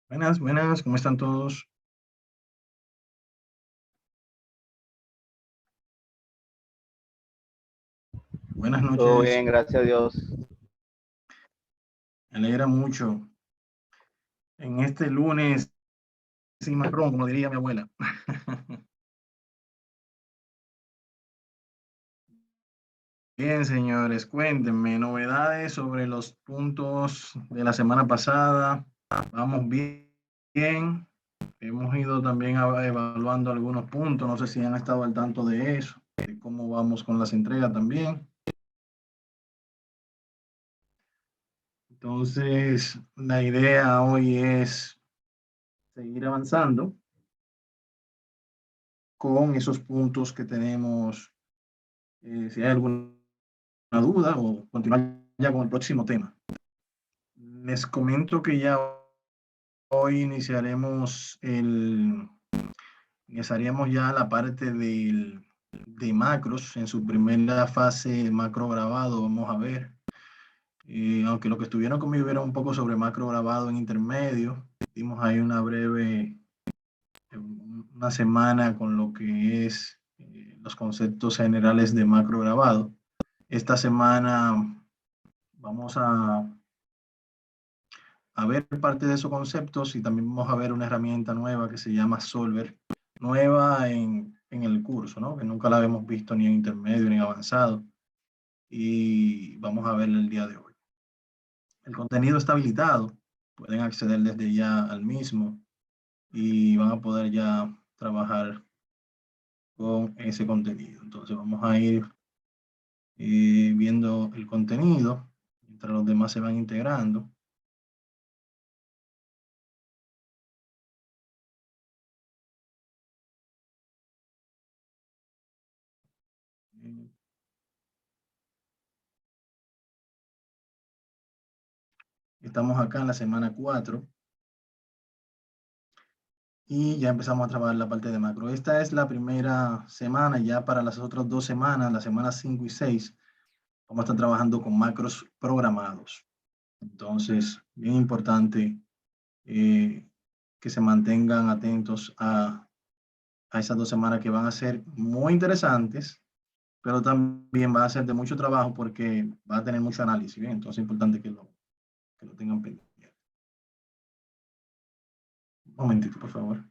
Buenas, buenas, ¿cómo están todos? Buenas Todo noches, bien, gracias a Dios. me alegra mucho. En este lunes sin marrón, como diría mi abuela. Bien, señores, cuéntenme novedades sobre los puntos de la semana pasada. Vamos bien, bien. Hemos ido también evaluando algunos puntos, no sé si han estado al tanto de eso, de cómo vamos con las entregas también. Entonces, la idea hoy es seguir avanzando con esos puntos que tenemos, si hay alguna duda o continuar ya con el próximo tema. Les comento que ya hoy iniciaríamos ya la parte de macros en su primera fase macro grabado, vamos a ver. Aunque lo que estuvieron conmigo era un poco sobre macro grabado en intermedio, dimos ahí una semana con lo que es los conceptos generales de macro grabado. Esta semana vamos a ver parte de esos conceptos y también vamos a ver una herramienta nueva que se llama Solver, nueva en el curso, ¿no? Que nunca la habíamos visto ni en intermedio ni en avanzado y vamos a verla el día de hoy. El contenido está habilitado, pueden acceder desde ya al mismo y van a poder ya trabajar con ese contenido. Entonces vamos a ir viendo el contenido mientras los demás se van integrando. Estamos acá en la semana 4 y ya empezamos a trabajar la parte de macro. Esta es la primera semana, ya para las otras 2 semanas, las semanas 5 y 6, vamos a estar trabajando con macros programados. Entonces, bien importante eh, que se mantengan atentos a esas 2 semanas que van a ser muy interesantes, pero también va a ser de mucho trabajo porque va a tener mucho análisis. ¿Bien? Entonces es importante que lo tengan pendiente. Un momentito, por favor.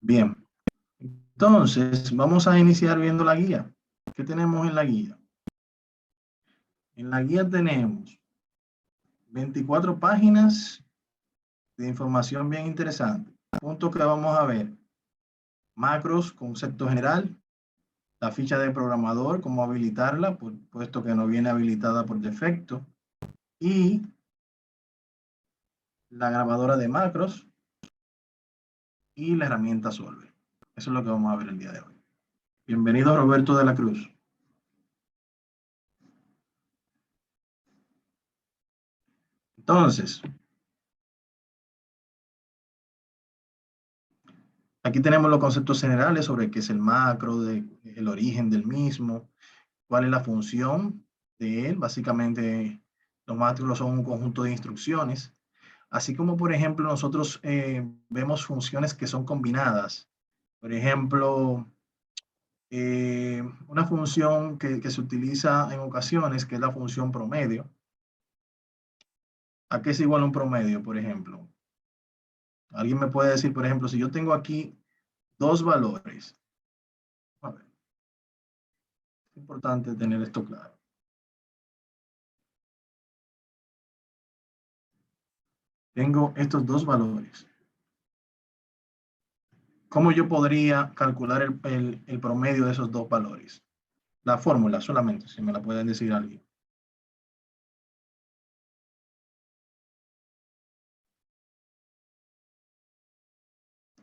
Bien, entonces vamos a iniciar viendo la guía. ¿Qué tenemos en la guía? En la guía tenemos 24 páginas de información bien interesante. Puntos que vamos a ver: macros, concepto general, la ficha de programador, cómo habilitarla, puesto que no viene habilitada por defecto, y la grabadora de macros y la herramienta Solver. Eso es lo que vamos a ver el día de hoy. Bienvenido, Roberto de la Cruz. Entonces, aquí tenemos los conceptos generales sobre qué es el macro, el origen del mismo, cuál es la función de él. Básicamente, los macros son un conjunto de instrucciones, así como, por ejemplo, nosotros vemos funciones que son combinadas. Por ejemplo, una función que se utiliza en ocasiones, que es la función promedio. ¿A qué es igual un promedio, por ejemplo? Alguien me puede decir, por ejemplo, si yo tengo aquí dos valores. A ver, es importante tener esto claro. Tengo estos dos valores. ¿Cómo yo podría calcular el promedio de esos dos valores? La fórmula solamente, si me la pueden decir alguien.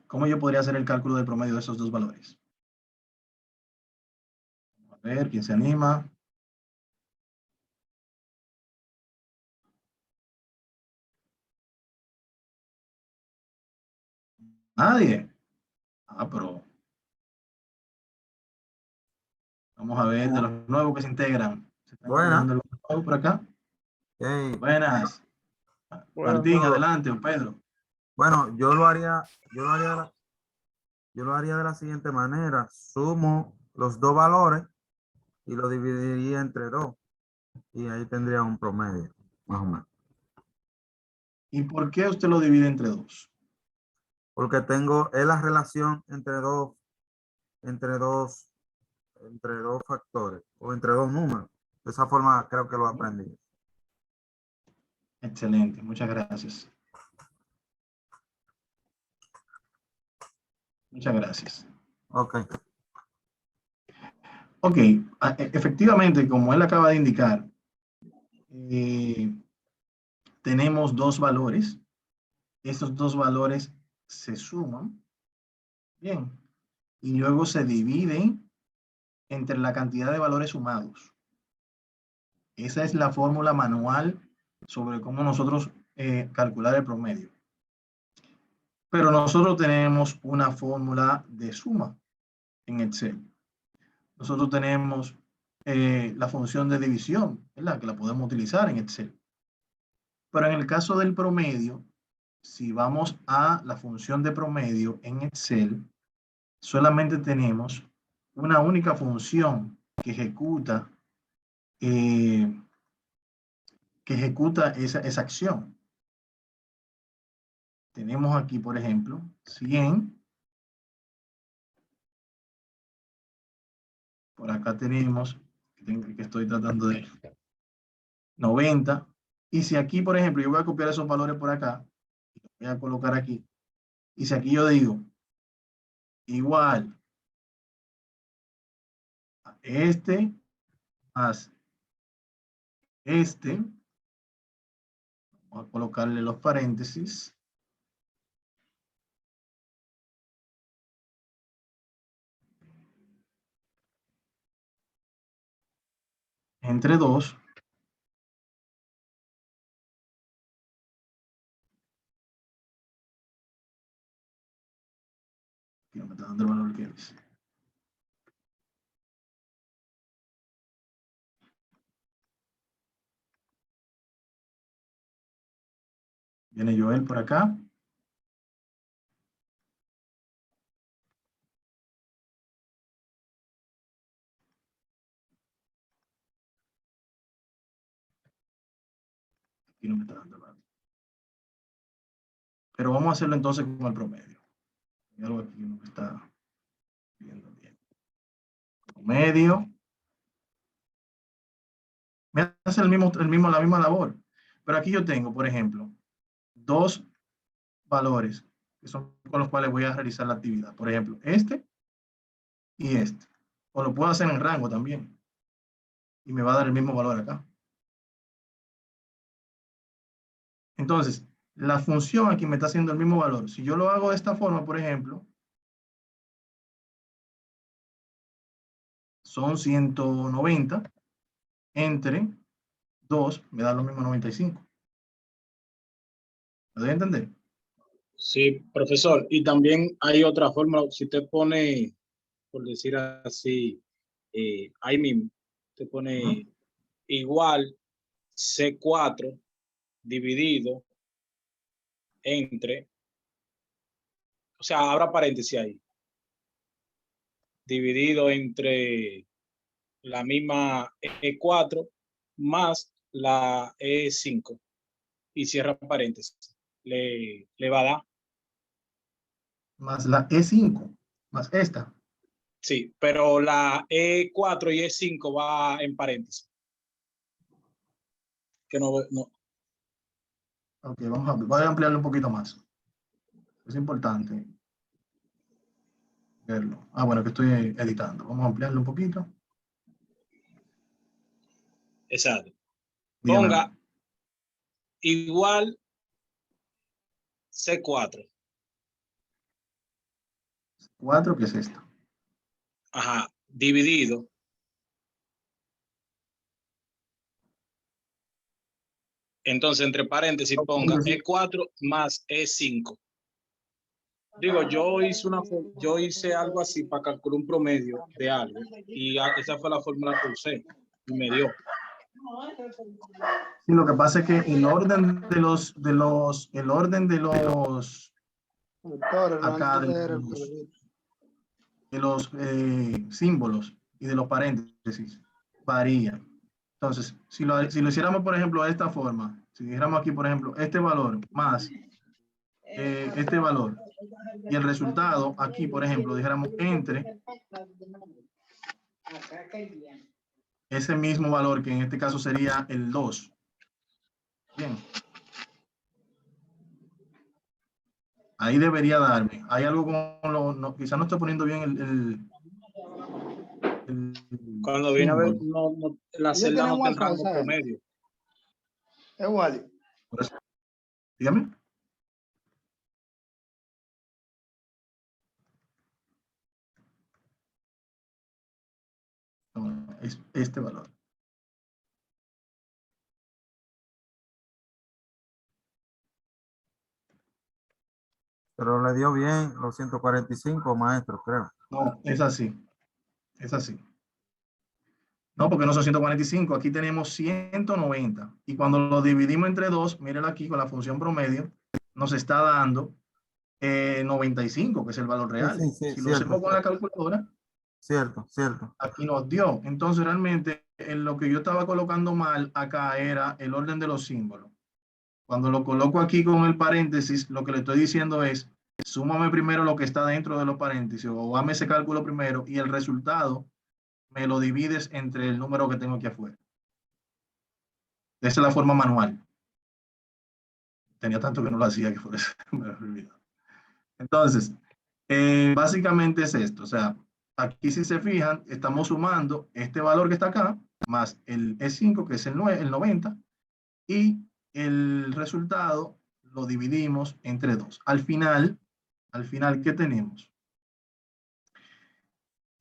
¿Cómo yo podría hacer el cálculo del promedio de esos dos valores? A ver, ¿quién se anima? Nadie. Ah, pero vamos a ver de los nuevos que se integran. ¿Se están Buenas. integrando algunos nuevos por acá? Hey, Buenas. Buenas Martín, todos. adelante, o Pedro. bueno, yo lo haría de la siguiente manera. Sumo los dos valores y lo dividiría entre dos. Y ahí tendría un promedio, más o menos. ¿Y por qué usted lo divide entre dos? Porque es la relación entre dos, entre dos factores o entre dos números. De esa forma creo que lo aprendí. Excelente, muchas gracias. Muchas gracias. Ok. Ok, efectivamente, como él acaba de indicar, eh, tenemos dos valores. Estos dos valores se suman, bien, y luego se dividen entre la cantidad de valores sumados. Esa es la fórmula manual sobre cómo nosotros calcular el promedio. Pero nosotros tenemos una fórmula de suma en Excel. Nosotros tenemos la función de división, ¿verdad? Que la podemos utilizar en Excel. Pero en el caso del promedio, si vamos a la función de promedio en Excel, solamente tenemos una única función que ejecuta esa acción. Tenemos aquí, por ejemplo, 100. Por acá tenemos, que estoy tratando de 90. Y si aquí, por ejemplo, yo voy a copiar esos valores por acá, voy a colocar aquí. Y si aquí yo digo igual a este más este, vamos a colocarle los paréntesis. Entre 2. Aquí no me está dando el valor que es. Viene Joel por acá. Aquí no me está dando el valor. Pero vamos a hacerlo entonces con el promedio. Hay algo aquí que no me está viendo bien. Promedio. Me hace la misma labor. Pero aquí yo tengo, por ejemplo, dos valores que son con los cuales voy a realizar la actividad. Por ejemplo, este y este. O lo puedo hacer en rango también. Y me va a dar el mismo valor acá. Entonces, la función aquí me está haciendo el mismo valor. Si yo lo hago de esta forma, por ejemplo, son 190 entre 2, me da lo mismo 95. ¿Me doy a entender? Sí, profesor. Y también hay otra forma. Si usted pone, por decir así, ahí mismo, usted pone igual C4 dividido entre, o sea, abra paréntesis ahí, dividido entre la misma E4 más la E5 y cierra paréntesis. Le va a dar. Más la E5, más esta. Sí, pero la E4 y E5 va en paréntesis. Que no. Ok, voy a ampliarlo un poquito más. Es importante verlo. Ah, bueno, que estoy editando. Vamos a ampliarlo un poquito. Exacto. Dígame. Ponga igual C4. 4, ¿qué es esto? Ajá, dividido. Entonces, entre paréntesis, ponga E4 más E5. Digo, yo hice algo así para calcular un promedio de algo y esa fue la fórmula que usé y me dio. Sí, lo que pasa es que el orden de los Doctor, acá antes de reproducir. de los símbolos y de los paréntesis varía. Entonces, si lo hiciéramos, por ejemplo, de esta forma, si dijéramos aquí, por ejemplo, este valor más este valor y el resultado aquí, por ejemplo, dijéramos entre ese mismo valor, que en este caso sería el 2. Bien. Ahí debería darme. Hay algo con quizás no estoy poniendo bien Cuando viene a ver, símbolo. la Ya celda no tenemos está en rango WhatsApp, promedio. Es Wally. Por eso, dígame. No, es este valor. Pero le dio bien los 145, maestro, creo. No, es así. Es así. No, porque no son 145. Aquí tenemos 190. Y cuando lo dividimos entre 2, mírenlo aquí con la función promedio, nos está dando 95, que es el valor Sí, real. sí, sí, Si lo cierto, hacemos con la calculadora, cierto, cierto. aquí nos dio. Entonces, realmente, en lo que yo estaba colocando mal acá era el orden de los símbolos. Cuando lo coloco aquí con el paréntesis, lo que le estoy diciendo es, súmame primero lo que está dentro de los paréntesis o hazme ese cálculo primero y el resultado me lo divides entre el número que tengo aquí afuera. Esa es la forma manual. Tenía tanto que no lo hacía que por eso me lo olvidó. Entonces, básicamente es esto. O sea, aquí si se fijan, estamos sumando este valor que está acá, más el E5, que es el 90, y el resultado lo dividimos entre 2. Al final, ¿qué tenemos?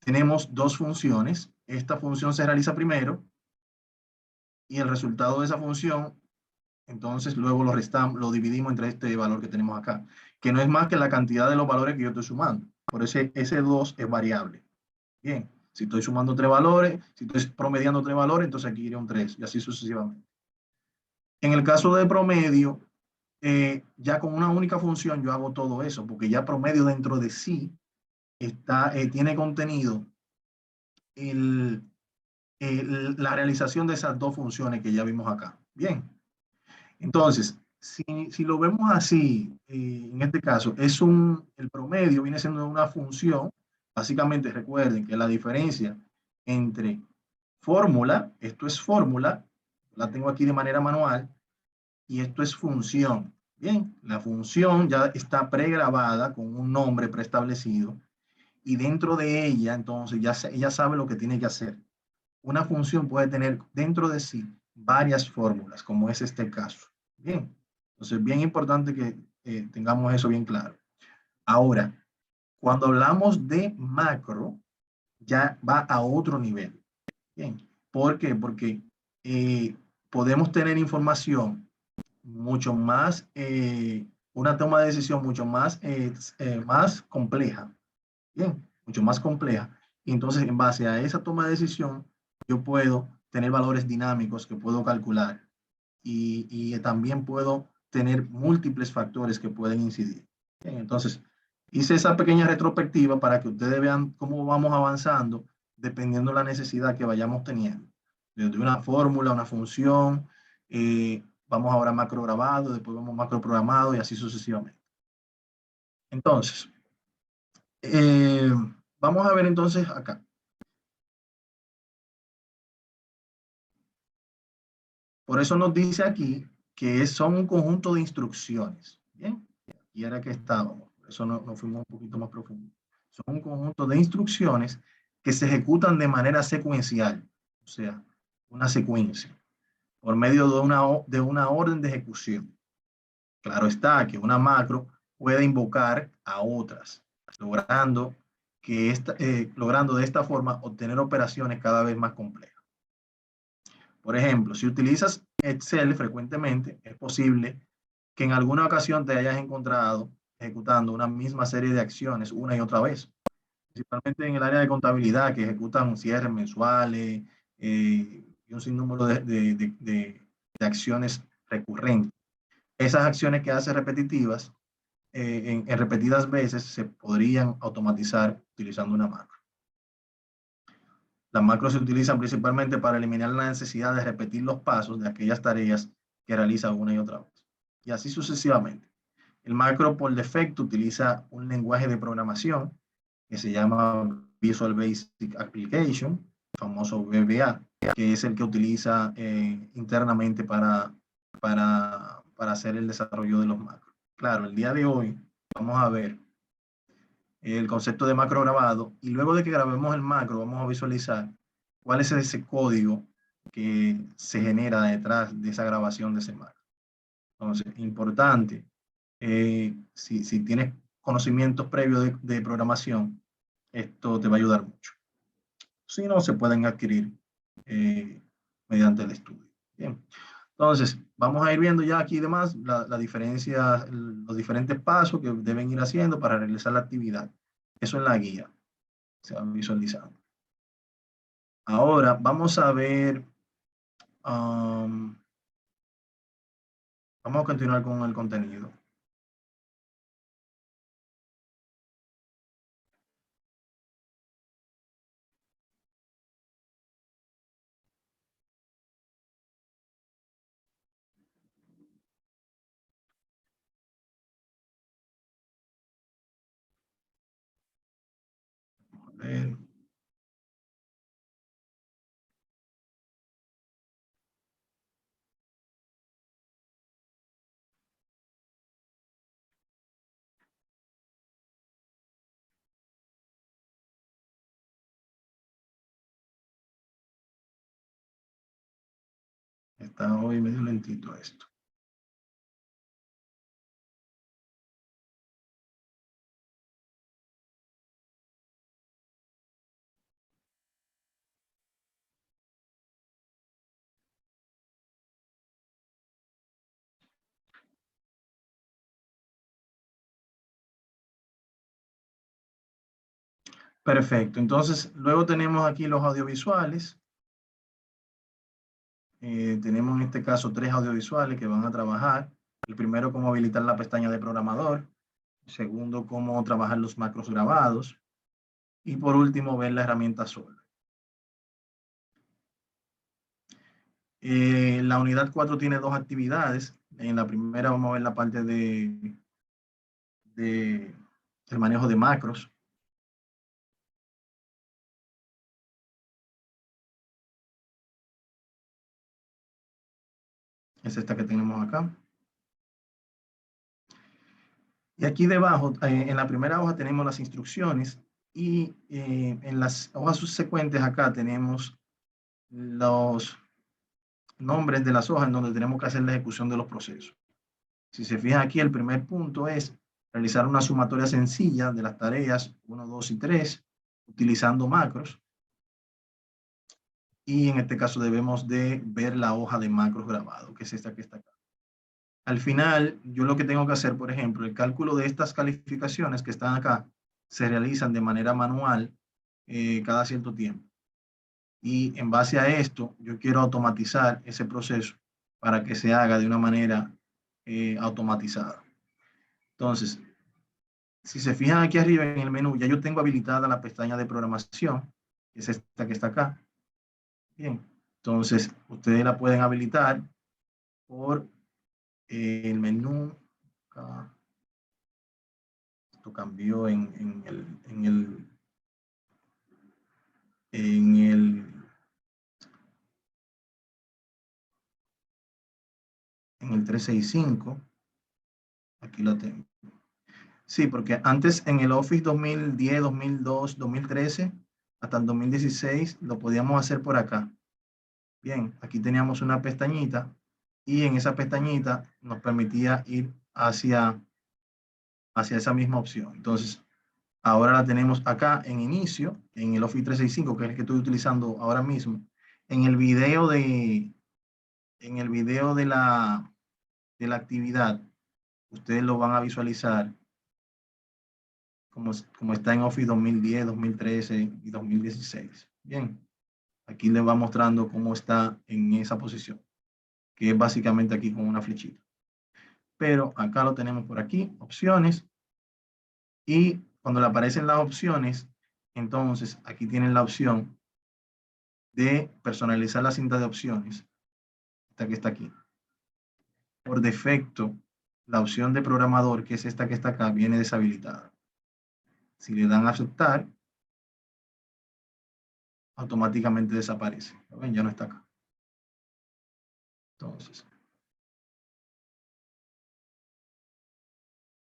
Tenemos dos funciones. Esta función se realiza primero y el resultado de esa función, entonces luego lo dividimos entre este valor que tenemos acá, que no es más que la cantidad de los valores que yo estoy sumando. Por eso ese 2 es variable. Bien, si estoy sumando 3 valores, si estoy promediando 3 valores, entonces aquí iría un 3 y así sucesivamente. En el caso de promedio, ya con una única función yo hago todo eso, porque ya promedio dentro de sí tiene contenido la realización de esas dos funciones que ya vimos acá. Bien, entonces, si lo vemos así, en este caso, el promedio viene siendo una función. Básicamente, recuerden que la diferencia entre fórmula, esto es fórmula, la tengo aquí de manera manual, y esto es función. Bien, la función ya está pregrabada con un nombre preestablecido y dentro de ella, entonces, ella sabe lo que tiene que hacer. Una función puede tener dentro de sí varias fórmulas, como es este caso. Bien, entonces bien importante que tengamos eso bien claro. Ahora, cuando hablamos de macro, ya va a otro nivel. Bien, ¿por qué? Porque podemos tener información mucho más, una toma de decisión mucho más compleja. Bien, mucho más compleja. Y entonces, en base a esa toma de decisión, yo puedo tener valores dinámicos que puedo calcular y también puedo tener múltiples factores que pueden incidir. Bien, entonces, hice esa pequeña retrospectiva para que ustedes vean cómo vamos avanzando dependiendo de la necesidad que vayamos teniendo. Desde una fórmula, una función, vamos ahora a macro grabado, después vamos a macro programado y así sucesivamente. Entonces, vamos a ver entonces acá. Por eso nos dice aquí que son un conjunto de instrucciones. Bien, y era que estábamos. Por eso nos fuimos un poquito más profundo. Son un conjunto de instrucciones que se ejecutan de manera secuencial, o sea, una secuencia, por medio de una orden de ejecución. Claro está que una macro puede invocar a otras, logrando de esta forma obtener operaciones cada vez más complejas. Por ejemplo, si utilizas Excel frecuentemente, es posible que en alguna ocasión te hayas encontrado ejecutando una misma serie de acciones una y otra vez. Principalmente en el área de contabilidad, que ejecutan cierres mensuales y un sinnúmero de acciones recurrentes. Esas acciones que hace repetitivas, en repetidas veces, se podrían automatizar utilizando una macro. Las macros se utilizan principalmente para eliminar la necesidad de repetir los pasos de aquellas tareas que realiza una y otra vez. Y así sucesivamente. El macro por defecto utiliza un lenguaje de programación que se llama Visual Basic Application, el famoso VBA, que es el que utiliza internamente para hacer el desarrollo de los macros. Claro, el día de hoy vamos a ver el concepto de macro grabado y luego de que grabemos el macro vamos a visualizar cuál es ese código que se genera detrás de esa grabación de ese macro. Entonces, importante, si tienes conocimientos previos de programación, esto te va a ayudar mucho. Si no, se pueden adquirir mediante el estudio. Bien. Entonces, vamos a ir viendo ya aquí demás la diferencia, los diferentes pasos que deben ir haciendo para realizar la actividad. Eso en la guía se va visualizando. Ahora vamos a ver, vamos a continuar con el contenido. A ver. Está hoy medio lentito esto. Perfecto. Entonces, luego tenemos aquí los audiovisuales. Tenemos en este caso 3 audiovisuales que van a trabajar. El primero, cómo habilitar la pestaña de programador. El segundo, cómo trabajar los macros grabados. Y por último, ver la herramienta Solver. La unidad 4 tiene 2 actividades. En la primera vamos a ver la parte del manejo de macros. Es esta que tenemos acá. Y aquí debajo, en la primera hoja tenemos las instrucciones y en las hojas subsecuentes acá tenemos los nombres de las hojas en donde tenemos que hacer la ejecución de los procesos. Si se fijan aquí, el primer punto es realizar una sumatoria sencilla de las tareas 1, 2 y 3 utilizando macros. Y en este caso debemos de ver la hoja de macros grabado, que es esta que está acá. Al final, yo lo que tengo que hacer, por ejemplo, el cálculo de estas calificaciones que están acá, se realizan de manera manual cada cierto tiempo. Y en base a esto, yo quiero automatizar ese proceso para que se haga de una manera automatizada. Entonces, si se fijan aquí arriba en el menú, ya yo tengo habilitada la pestaña de programación, que es esta que está acá. Bien, entonces ustedes la pueden habilitar por el menú. Acá. Esto cambió en el 365. Aquí lo tengo. Sí, porque antes en el Office 2010, 2002, 2013, hasta el 2016, lo podíamos hacer por acá. Bien, aquí teníamos una pestañita y en esa pestañita nos permitía ir hacia esa misma opción. Entonces, ahora la tenemos acá en inicio, en el Office 365, que es el que estoy utilizando ahora mismo. En el video de la actividad, ustedes lo van a visualizar como está en Office 2010, 2013 y 2016. Bien, aquí les va mostrando cómo está en esa posición, que es básicamente aquí con una flechita. Pero acá lo tenemos por aquí, opciones, y cuando le aparecen las opciones, entonces aquí tienen la opción de personalizar la cinta de opciones, esta que está aquí. Por defecto, la opción de programador, que es esta que está acá, viene deshabilitada. Si le dan a aceptar, automáticamente desaparece. ¿Lo ven? Ya no está acá. Entonces,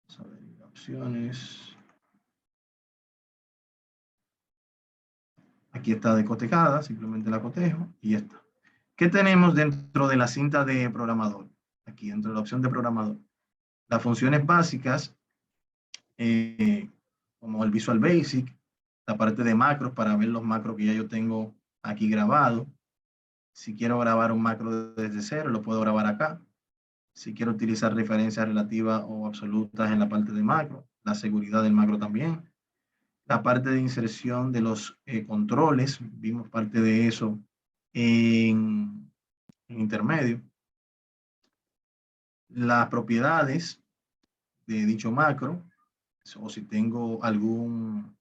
vamos a ver opciones. Aquí está decotejada, simplemente la cotejo y ya está. ¿Qué tenemos dentro de la cinta de programador? Aquí dentro de la opción de programador. Las funciones básicas, como el Visual Basic, la parte de macros para ver los macros que ya yo tengo aquí grabado. Si quiero grabar un macro desde cero, lo puedo grabar acá. Si quiero utilizar referencias relativas o absolutas en la parte de macro, la seguridad del macro también. La parte de inserción de los controles, vimos parte de eso en intermedio. Las propiedades de dicho macro, o si tengo algún...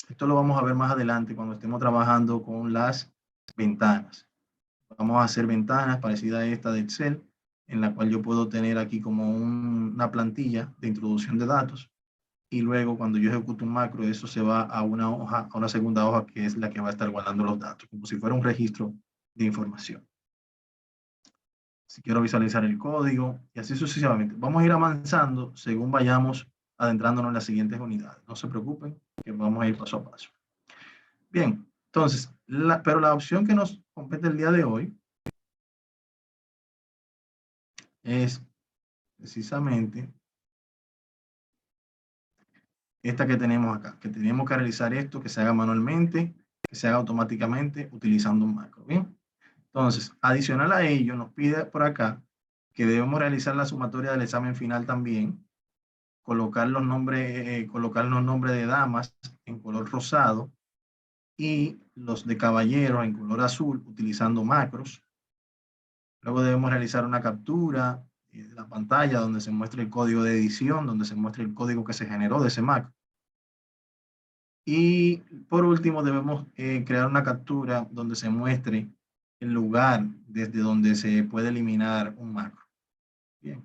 Esto lo vamos a ver más adelante cuando estemos trabajando con las ventanas. Vamos a hacer ventanas parecidas a esta de Excel, en la cual yo puedo tener aquí como una plantilla de introducción de datos. Y luego cuando yo ejecuto un macro, eso se va a una hoja, a una segunda hoja que es la que va a estar guardando los datos, como si fuera un registro de información. Si quiero visualizar el código y así sucesivamente. Vamos a ir avanzando según vayamos adentrándonos en las siguientes unidades. No se preocupen, que vamos a ir paso a paso. Bien, entonces, pero la opción que nos compete el día de hoy es precisamente esta que tenemos acá, que tenemos que realizar esto, que se haga manualmente, que se haga automáticamente utilizando un macro. Bien, entonces, adicional a ello, nos pide por acá que debemos realizar la sumatoria del examen final también, colocar los nombres de damas en color rosado y los de caballeros en color azul utilizando macros. Luego debemos realizar una captura de la pantalla donde se muestre el código de edición, donde se muestre el código que se generó de ese macro. Y por último debemos crear una captura donde se muestre el lugar desde donde se puede eliminar un macro. Bien,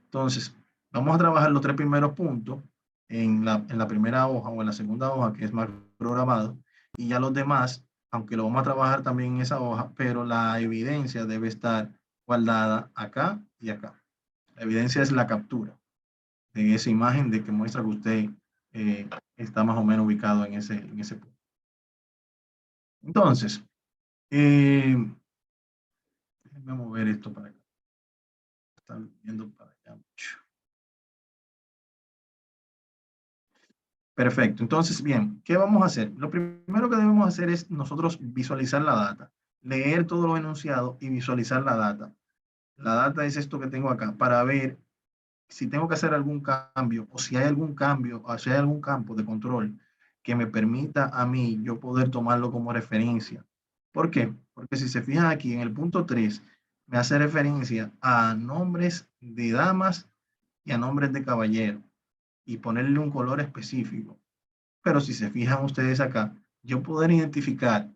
entonces vamos a trabajar los tres primeros puntos en la primera hoja o en la segunda hoja, que es macro programado, y ya los demás, aunque lo vamos a trabajar también en esa hoja, pero la evidencia debe estar guardada acá y acá. La evidencia es la captura de esa imagen de que muestra que usted está más o menos ubicado en ese punto. Entonces, déjenme mover esto para acá. Están viendo para allá mucho. Perfecto. Entonces, bien, ¿qué vamos a hacer? Lo primero que debemos hacer es nosotros visualizar la data, leer todo lo enunciado y visualizar la data. La data es esto que tengo acá para ver si tengo que hacer algún cambio o si hay algún cambio o si hay algún campo de control que me permita a mí yo poder tomarlo como referencia. ¿Por qué? Porque si se fijan aquí en el punto 3, me hace referencia a nombres de damas y a nombres de caballeros y ponerle un color específico. Pero si se fijan ustedes acá, yo poder identificar,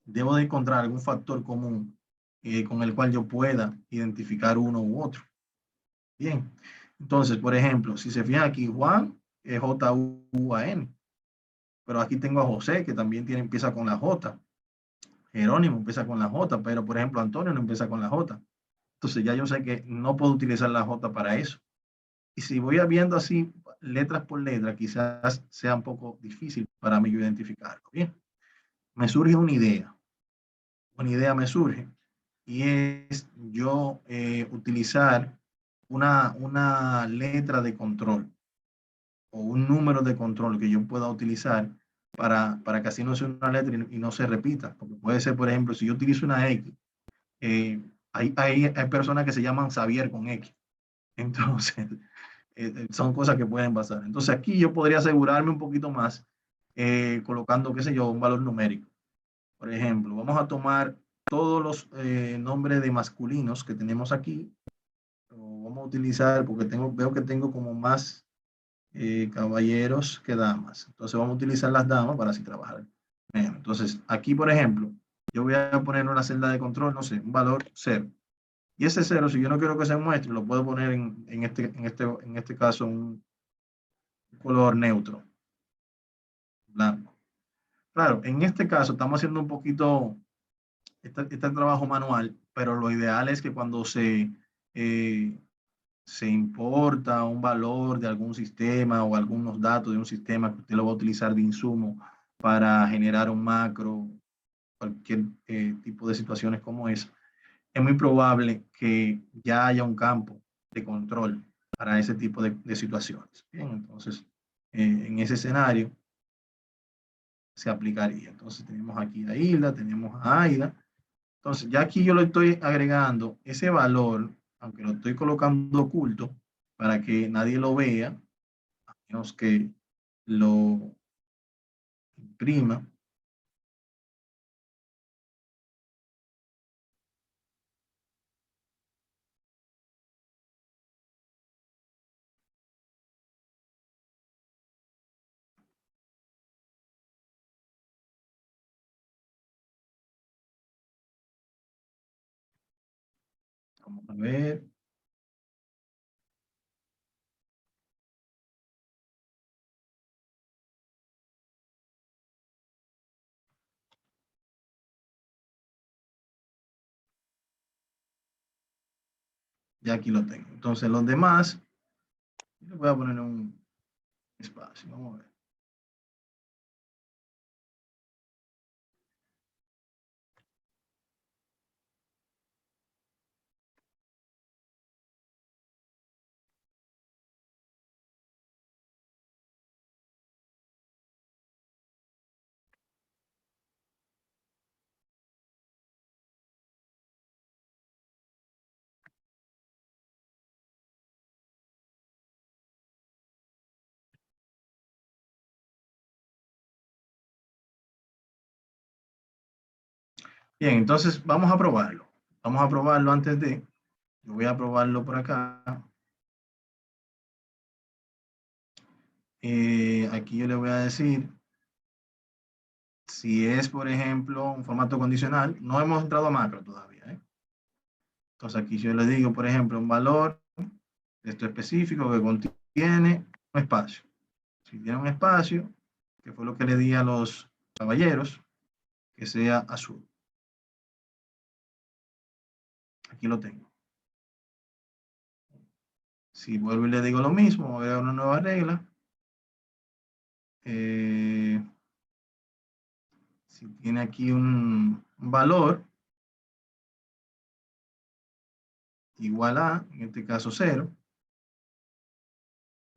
debo de encontrar algún factor común con el cual yo pueda identificar uno u otro. Bien, entonces, por ejemplo, si se fijan aquí, Juan es J-U-A-N, pero aquí tengo a José, que también empieza con la J. Jerónimo empieza con la J, pero por ejemplo, Antonio no empieza con la J. Entonces ya yo sé que no puedo utilizar la J para eso. Y si voy viendo así, letras por letra, quizás sea un poco difícil para mí yo identificarlo. Bien, me surge una idea me surge, y es yo utilizar una letra de control o un número de control que yo pueda utilizar para que así no sea una letra y no se repita. Porque puede ser, por ejemplo, si yo utilizo una X, hay personas que se llaman Xavier con X. Entonces, son cosas que pueden pasar. Entonces aquí yo podría asegurarme un poquito más colocando, qué sé yo, un valor numérico. Por ejemplo, vamos a tomar todos los nombres de masculinos que tenemos aquí. Vamos a utilizar, porque veo que tengo como más caballeros que damas. Entonces vamos a utilizar las damas para así trabajar. Bien, entonces aquí, por ejemplo, yo voy a poner una celda de control, no sé, un valor 0. Y ese 0, si yo no quiero que se muestre, lo puedo poner en este caso un color neutro, blanco. Claro, en este caso estamos haciendo un poquito este trabajo manual, pero lo ideal es que cuando se importa un valor de algún sistema o algunos datos de un sistema que usted lo va a utilizar de insumo para generar un macro, cualquier tipo de situaciones como esa, es muy probable que ya haya un campo de control para ese tipo de situaciones. Bien, entonces, en ese escenario se aplicaría. Entonces, tenemos aquí a Hilda, tenemos a Aida. Entonces, ya aquí yo le estoy agregando ese valor, aunque lo estoy colocando oculto, para que nadie lo vea, a menos que lo imprima. Vamos a ver. Ya aquí lo tengo. Entonces, los demás, le voy a poner un espacio. Vamos a ver. Bien, entonces vamos a probarlo. Vamos a probarlo antes de. Yo voy a probarlo por acá. Aquí yo le voy a decir si es, por ejemplo, un formato condicional. No hemos entrado a macro todavía, ¿eh? Entonces aquí yo le digo, por ejemplo, un valor de esto específico que contiene un espacio. Si tiene un espacio, que fue lo que le di a los caballeros, que sea azul. Aquí lo tengo. Si vuelvo y le digo lo mismo, voy a ver una nueva regla. Si tiene aquí un valor igual a, en este caso 0.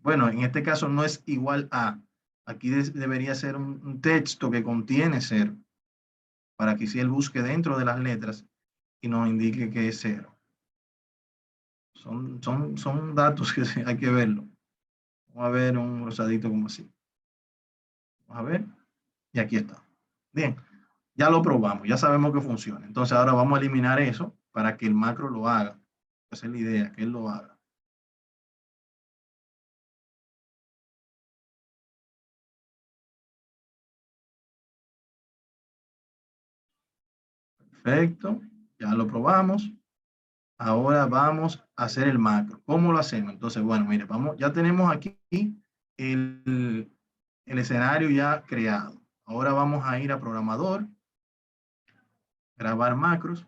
Bueno, en este caso no es igual a. Aquí debería ser un texto que contiene 0, para que si él busque dentro de las letras y nos indique que es 0. Son datos que hay que verlo. Vamos a ver un rosadito como así. Vamos a ver. Y aquí está. Bien, ya lo probamos, ya sabemos que funciona. Entonces ahora vamos a eliminar eso para que el macro lo haga. Esa es la idea, que él lo haga. Perfecto, ya lo probamos. Ahora vamos a hacer el macro. ¿Cómo lo hacemos? Entonces, bueno, mire, vamos, ya tenemos aquí el escenario ya creado. Ahora vamos a ir a programador, grabar macros.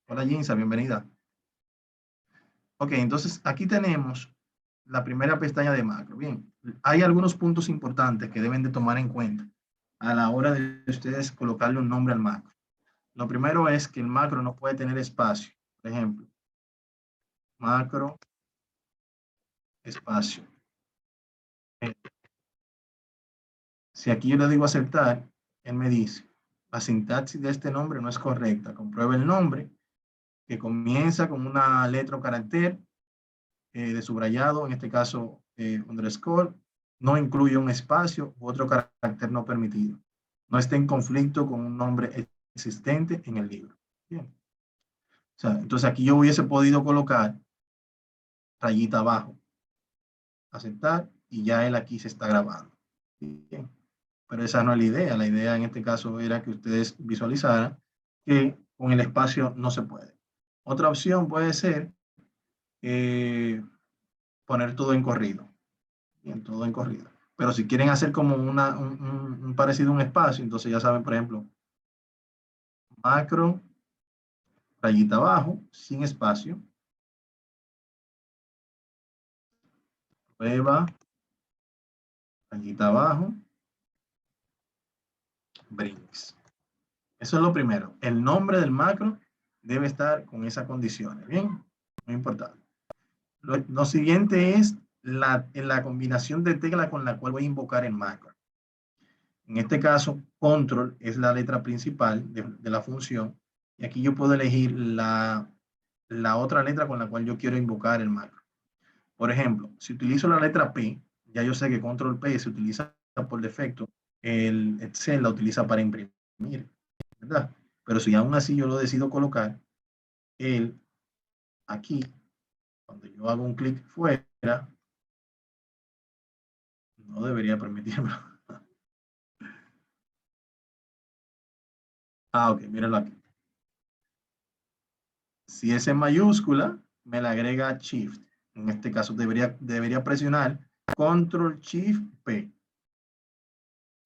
Hola, Ginza, bienvenida. Ok, entonces aquí tenemos la primera pestaña de macro. Bien, hay algunos puntos importantes que deben de tomar en cuenta a la hora de ustedes colocarle un nombre al macro. Lo primero es que el macro no puede tener espacio. Por ejemplo, macro, espacio. Si aquí yo le digo aceptar, él me dice, la sintaxis de este nombre no es correcta. Compruebe el nombre, que comienza con una letra o carácter de subrayado, en este caso underscore, no incluye un espacio u otro carácter no permitido. No esté en conflicto con un nombre existente en el libro. Bien. O sea, entonces aquí yo hubiese podido colocar rayita abajo, aceptar, y ya él aquí se está grabando. Bien. Pero esa no es la idea. La idea en este caso era que ustedes visualizaran que con el espacio no se puede. Otra opción puede ser poner todo en corrido. Bien, todo en corrido. Pero si quieren hacer como un parecido a un espacio, entonces ya saben, por ejemplo, macro, rayita abajo, sin espacio, prueba, rayita abajo, brings. Eso es lo primero. El nombre del macro debe estar con esas condiciones. Bien, muy importante. Lo siguiente es la combinación de tecla con la cual voy a invocar el macro. En este caso, control es la letra principal de la función. Y aquí yo puedo elegir la otra letra con la cual yo quiero invocar el macro. Por ejemplo, si utilizo la letra P, ya yo sé que control P se utiliza por defecto. El Excel la utiliza para imprimir, ¿verdad? Pero si aún así yo lo decido colocar, el aquí, cuando yo hago un clic fuera, no debería permitírmelo. Ok, mírenlo aquí. Si es en mayúscula, me la agrega Shift. En este caso debería presionar Control Shift P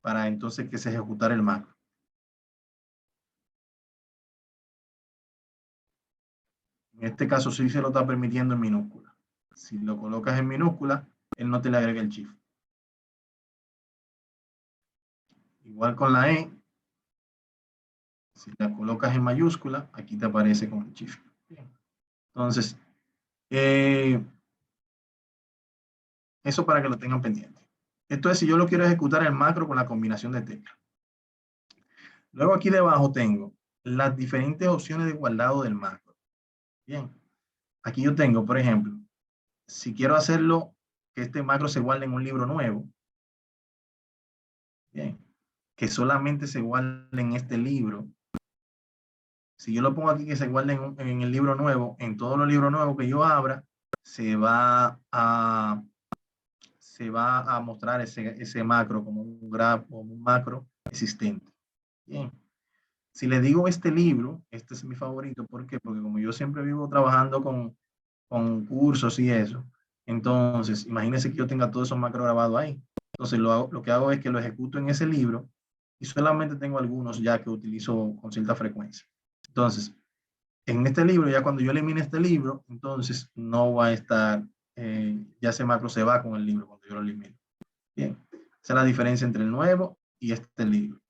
para entonces que se ejecutara el macro. En este caso sí se lo está permitiendo en minúscula. Si lo colocas en minúscula, él no te le agrega el Shift. Igual con la E, si la colocas en mayúscula, aquí te aparece con el Shift. Entonces, eso para que lo tengan pendiente. Esto es si yo lo quiero ejecutar el macro con la combinación de teclas. Luego aquí debajo tengo las diferentes opciones de guardado del macro. Bien, aquí yo tengo, por ejemplo, si quiero hacerlo, que este macro se guarde en un libro nuevo. Bien, que solamente se guarde en este libro. Si yo lo pongo aquí que se guarde en el libro nuevo, en todos los libros nuevos que yo abra, se va a mostrar ese macro como un grafo, como un macro existente. Bien. Si le digo este libro, este es mi favorito, ¿por qué? Porque como yo siempre vivo trabajando con cursos y eso, entonces imagínense que yo tenga todos esos macros grabados ahí. Entonces lo que hago es que lo ejecuto en ese libro y solamente tengo algunos ya que utilizo con cierta frecuencia. Entonces, en este libro, ya cuando yo elimine este libro, entonces no va a estar, ya ese macro se va con el libro cuando yo lo elimino. Bien, esa es la diferencia entre el nuevo y este libro.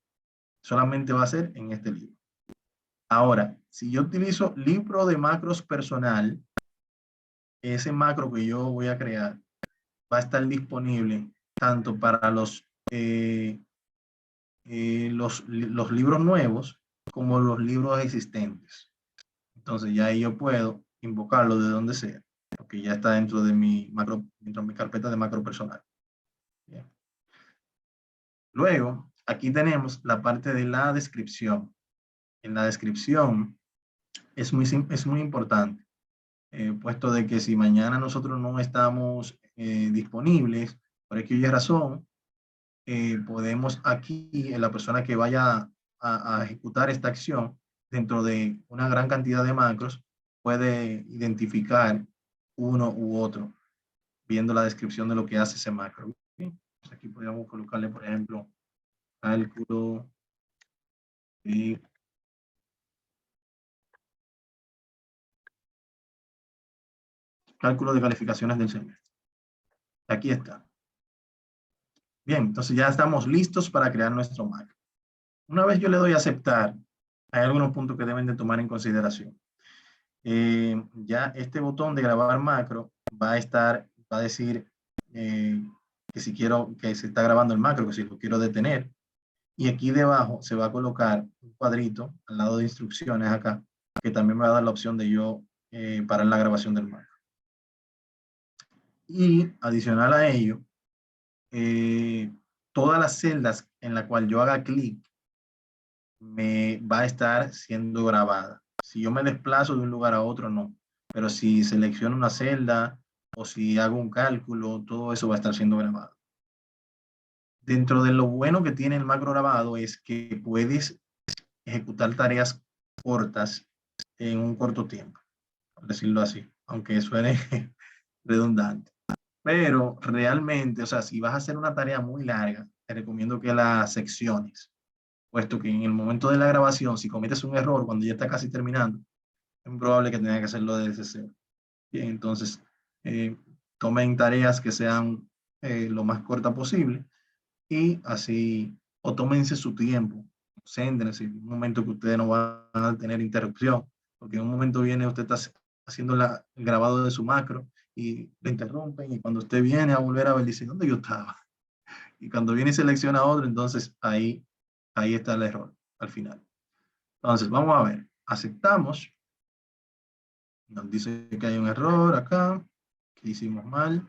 Solamente va a ser en este libro. Ahora, si yo utilizo libro de macros personal, ese macro que yo voy a crear va a estar disponible tanto para los libros nuevos como los libros existentes. Entonces ya ahí yo puedo invocarlo de donde sea, porque ya está dentro de mi macro, dentro de mi carpeta de macro personal. Bien. Luego, aquí tenemos la parte de la descripción. En la descripción es muy importante, puesto de que si mañana nosotros no estamos disponibles, por aquella razón, podemos aquí, la persona que vaya a ejecutar esta acción dentro de una gran cantidad de macros, puede identificar uno u otro, viendo la descripción de lo que hace ese macro. ¿Sí? Pues aquí podríamos colocarle, por ejemplo, cálculo de calificaciones del semestre. Aquí está. Bien, entonces ya estamos listos para crear nuestro macro. Una vez yo le doy a aceptar, hay algunos puntos que deben de tomar en consideración. Ya este botón de grabar macro va a decir que si quiero, que se está grabando el macro, que si lo quiero detener. Y aquí debajo se va a colocar un cuadrito al lado de instrucciones acá, que también me va a dar la opción de yo parar la grabación del macro. Y adicional a ello, todas las celdas en las cuales yo haga clic me va a estar siendo grabada. Si yo me desplazo de un lugar a otro, no. Pero si selecciono una celda o si hago un cálculo, todo eso va a estar siendo grabado. Dentro de lo bueno que tiene el macro grabado es que puedes ejecutar tareas cortas en un corto tiempo, por decirlo así, aunque suene redundante. Pero realmente, o sea, si vas a hacer una tarea muy larga, te recomiendo que la secciones, puesto que en el momento de la grabación, si cometes un error cuando ya está casi terminando, es muy probable que tengas que hacerlo desde cero. Bien, entonces, tomen tareas que sean lo más cortas posible y así, o tómense su tiempo, céntrense en un momento que ustedes no van a tener interrupción, porque en un momento viene, usted está haciendo el grabado de su macro y le interrumpen y cuando usted viene a volver a ver, dice, ¿dónde yo estaba? Y cuando viene y selecciona otro, entonces ahí está el error al final. Entonces, vamos a ver, aceptamos, nos dice que hay un error acá, que hicimos mal,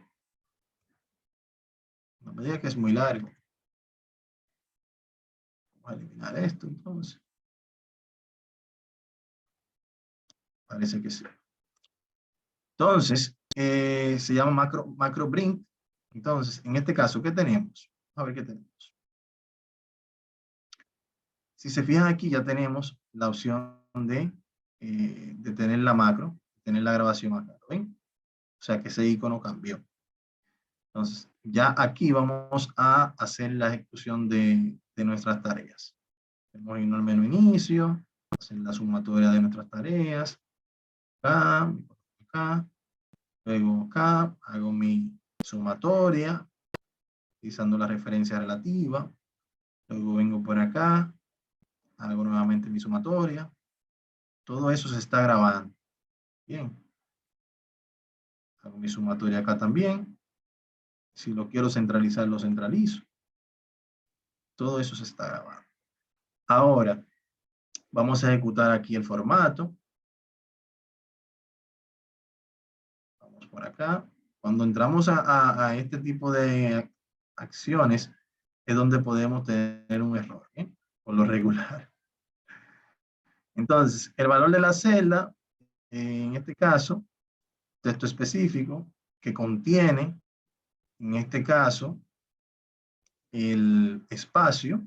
no me diga que es muy largo. Vamos a eliminar esto entonces. Parece que sí. Entonces, se llama macro bring. Entonces, en este caso, ¿qué tenemos? A ver qué tenemos. Si se fijan aquí, ya tenemos la opción de tener la macro, tener la grabación acá, ¿ven? O sea, que ese icono cambió. Entonces, ya aquí vamos a hacer la ejecución de nuestras tareas. Vamos a irnos al menú inicio, hacer la sumatoria de nuestras tareas. Acá. Luego acá hago mi sumatoria, utilizando la referencia relativa. Luego vengo por acá, hago nuevamente mi sumatoria. Todo eso se está grabando. Bien. Hago mi sumatoria acá también. Si lo quiero centralizar, lo centralizo. Todo eso se está grabando. Ahora, vamos a ejecutar aquí el formato. Vamos por acá. Cuando entramos a este tipo de acciones, es donde podemos tener un error, ¿eh? Por lo regular. Entonces, el valor de la celda, en este caso, texto específico, que contiene, en este caso, el espacio,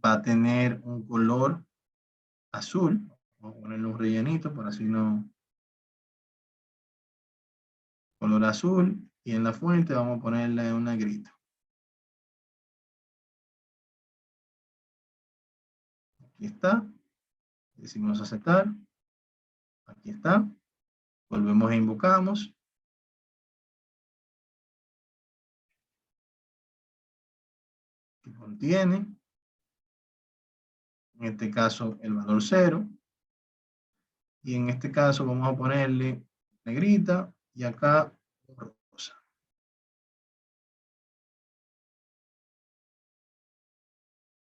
va a tener un color azul. Vamos a ponerle un rellenito, por así no. Color azul. Y en la fuente vamos a ponerle un negrito. Aquí está. Decimos aceptar. Aquí está. Volvemos e invocamos. Que contiene, en este caso, el valor 0. Y en este caso vamos a ponerle negrita y acá rosa.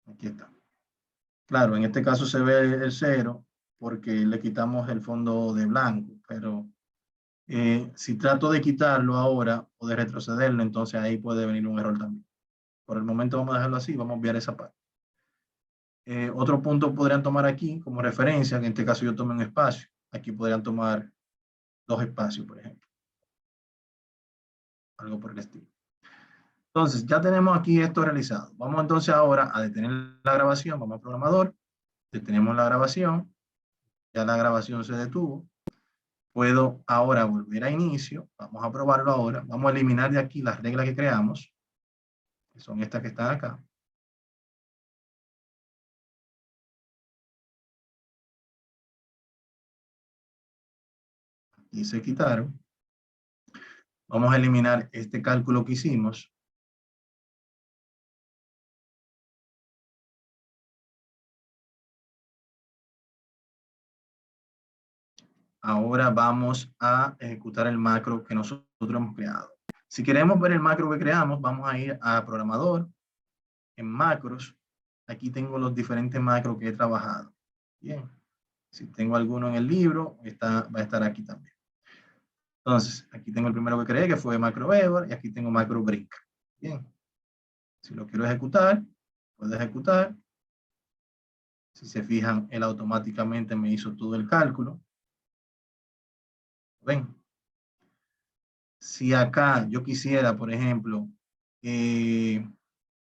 Aquí está. Claro, en este caso se ve el 0 porque le quitamos el fondo de blanco, pero si trato de quitarlo ahora o de retrocederlo, entonces ahí puede venir un error también. Por el momento vamos a dejarlo así, vamos a obviar esa parte. Otro punto podrían tomar aquí como referencia, que en este caso yo tomé un espacio. Aquí podrían tomar 2 espacios, por ejemplo. Algo por el estilo. Entonces, ya tenemos aquí esto realizado. Vamos entonces ahora a detener la grabación. Vamos al programador. Detenemos la grabación. Ya la grabación se detuvo. Puedo ahora volver a inicio. Vamos a probarlo ahora. Vamos a eliminar de aquí las reglas que creamos, que son estas que están acá. Y se quitaron. Vamos a eliminar este cálculo que hicimos. Ahora vamos a ejecutar el macro que nosotros hemos creado. Si queremos ver el macro que creamos, vamos a ir a programador, en macros. Aquí tengo los diferentes macros que he trabajado. Bien. Si tengo alguno en el libro, va a estar aquí también. Entonces, aquí tengo el primero que creé, que fue MacroEvert, y aquí tengo MacroBrink. Bien. Si lo quiero ejecutar, puedo ejecutar. Si se fijan, él automáticamente me hizo todo el cálculo. ¿Ven? Si acá yo quisiera, por ejemplo, si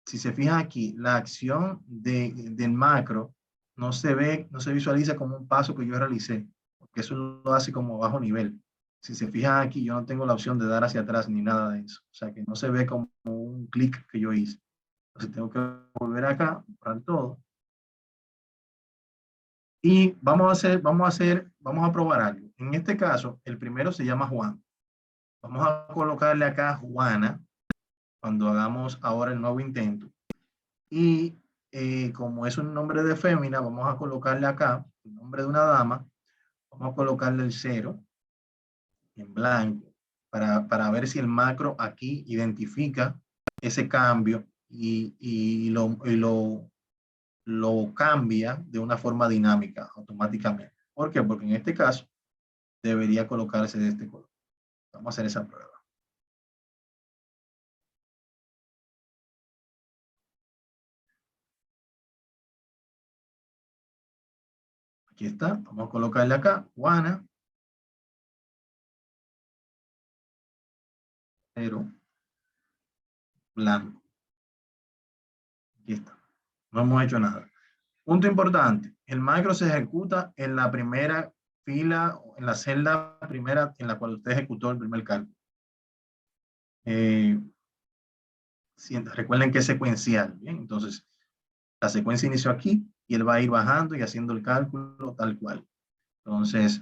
se fijan aquí, la acción del macro no se ve, no se visualiza como un paso que yo realicé, porque eso lo hace como bajo nivel. Si se fijan aquí, yo no tengo la opción de dar hacia atrás ni nada de eso. O sea, que no se ve como un clic que yo hice. Entonces tengo que volver acá, borrar todo. Y vamos a probar algo. En este caso, el primero se llama Juan. Vamos a colocarle acá Juana cuando hagamos ahora el nuevo intento. Y como es un nombre de fémina, vamos a colocarle acá el nombre de una dama. Vamos a colocarle el 0 en blanco para ver si el macro aquí identifica ese cambio y lo cambia de una forma dinámica automáticamente. ¿Por qué? Porque en este caso debería colocarse de este color. Vamos a hacer esa prueba. Aquí está. Vamos a colocarle acá, Juana. 0 blanco. Aquí está. No hemos hecho nada. Punto importante. El macro se ejecuta en la primera fila, en la celda primera en la cual usted ejecutó el primer cálculo. Recuerden que es secuencial. ¿Bien? Entonces, la secuencia inició aquí y él va a ir bajando y haciendo el cálculo tal cual. Entonces,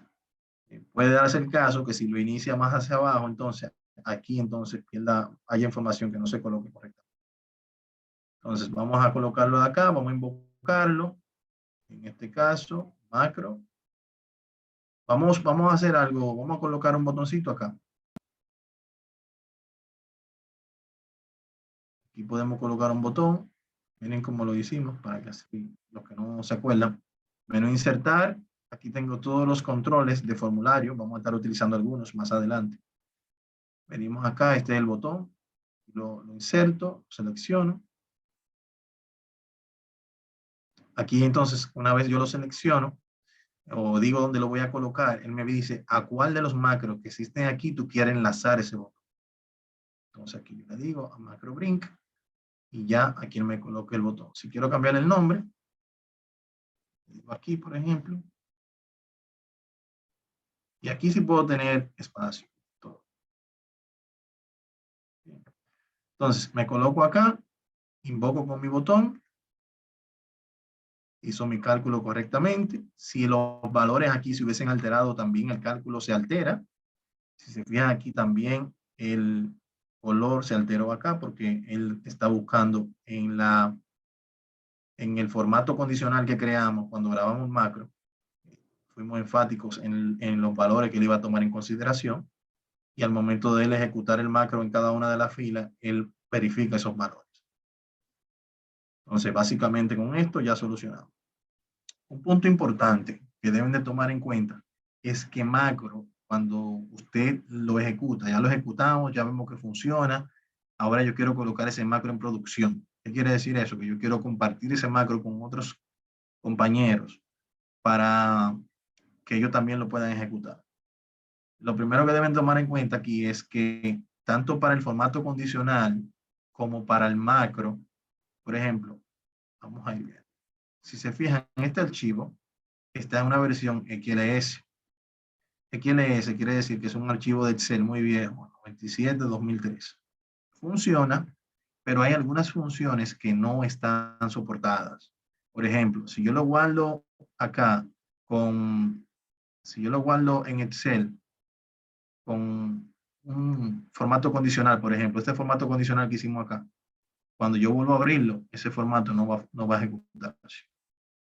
puede darse el caso que si lo inicia más hacia abajo, entonces aquí entonces haya información que no se coloque correctamente. Entonces, vamos a colocarlo de acá, vamos a invocarlo. En este caso, macro. Vamos a hacer algo, vamos a colocar un botoncito acá. Aquí podemos colocar un botón. Miren cómo lo hicimos para que así, los que no se acuerdan. Menú insertar. Aquí tengo todos los controles de formulario. Vamos a estar utilizando algunos más adelante. Venimos acá, este es el botón. Lo inserto, selecciono. Aquí entonces, una vez yo lo selecciono, o digo dónde lo voy a colocar, él me dice a cuál de los macros que existen aquí tú quieres enlazar ese botón. Entonces aquí yo le digo a MacroBrink y ya aquí me coloque el botón. Si quiero cambiar el nombre, digo aquí por ejemplo, y aquí sí puedo tener espacio. Todo. Entonces me coloco acá, invoco con mi botón, hizo mi cálculo correctamente. Si los valores aquí se hubiesen alterado, también el cálculo se altera. Si se fijan aquí también el color se alteró acá porque él está buscando en el formato condicional que creamos cuando grabamos macro. Fuimos enfáticos en los valores que él iba a tomar en consideración y al momento de él ejecutar el macro en cada una de las filas, él verifica esos valores. Entonces, básicamente con esto ya solucionamos. Un punto importante que deben de tomar en cuenta es que macro, cuando usted lo ejecuta, ya lo ejecutamos, ya vemos que funciona, ahora yo quiero colocar ese macro en producción. ¿Qué quiere decir eso? Que yo quiero compartir ese macro con otros compañeros para que ellos también lo puedan ejecutar. Lo primero que deben tomar en cuenta aquí es que tanto para el formato condicional como para el macro, por ejemplo, vamos a ir bien. Si se fijan en este archivo, está en una versión XLS. XLS quiere decir que es un archivo de Excel muy viejo, 97-2003. Funciona, pero hay algunas funciones que no están soportadas. Por ejemplo, si yo lo guardo acá si yo lo guardo en Excel con un formato condicional, por ejemplo, este formato condicional que hicimos acá, cuando yo vuelvo a abrirlo, ese formato no va a ejecutarse.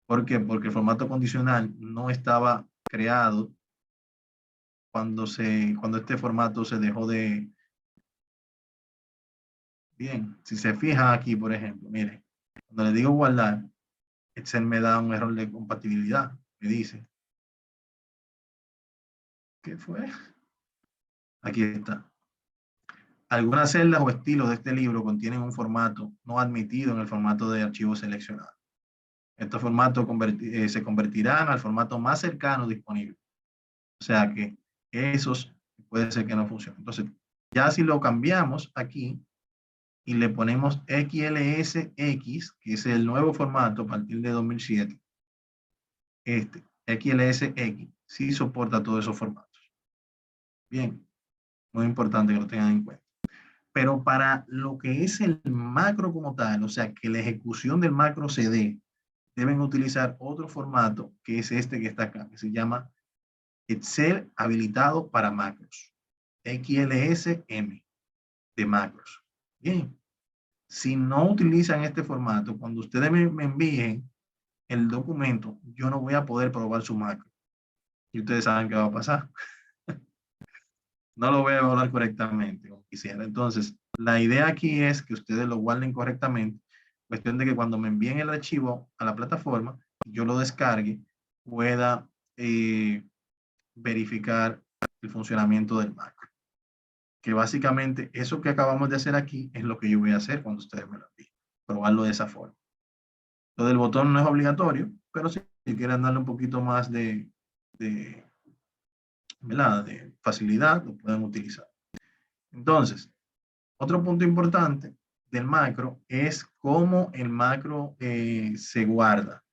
¿Por qué? Porque el formato condicional no estaba creado cuando este formato se dejó de... Bien, si se fija aquí, por ejemplo, mire, cuando le digo guardar, Excel me da un error de compatibilidad. Me dice, ¿qué fue? Aquí está. Algunas celdas o estilos de este libro contienen un formato no admitido en el formato de archivo seleccionado. Estos formatos se convertirán al formato más cercano disponible. O sea que esos puede ser que no funcionen. Entonces, ya si lo cambiamos aquí y le ponemos XLSX, que es el nuevo formato a partir de 2007, este XLSX sí soporta todos esos formatos. Bien, muy importante que lo tengan en cuenta. Pero para lo que es el macro como tal, o sea, que la ejecución del macro se dé, deben utilizar otro formato que es este que está acá, que se llama Excel habilitado para macros. XLSM de macros. Bien. Si no utilizan este formato, cuando ustedes me envíen el documento, yo no voy a poder probar su macro. Y ustedes saben qué va a pasar. No lo voy a evaluar correctamente como quisiera. Entonces, la idea aquí es que ustedes lo guarden correctamente. Cuestión de que cuando me envíen el archivo a la plataforma, yo lo descargue, pueda verificar el funcionamiento del macro. Que básicamente eso que acabamos de hacer aquí es lo que yo voy a hacer cuando ustedes me lo envíen. Probarlo de esa forma. Lo del botón no es obligatorio, pero si quieren darle un poquito más ¿verdad? De facilidad, lo pueden utilizar. Entonces, otro punto importante del macro es cómo el macro se guarda.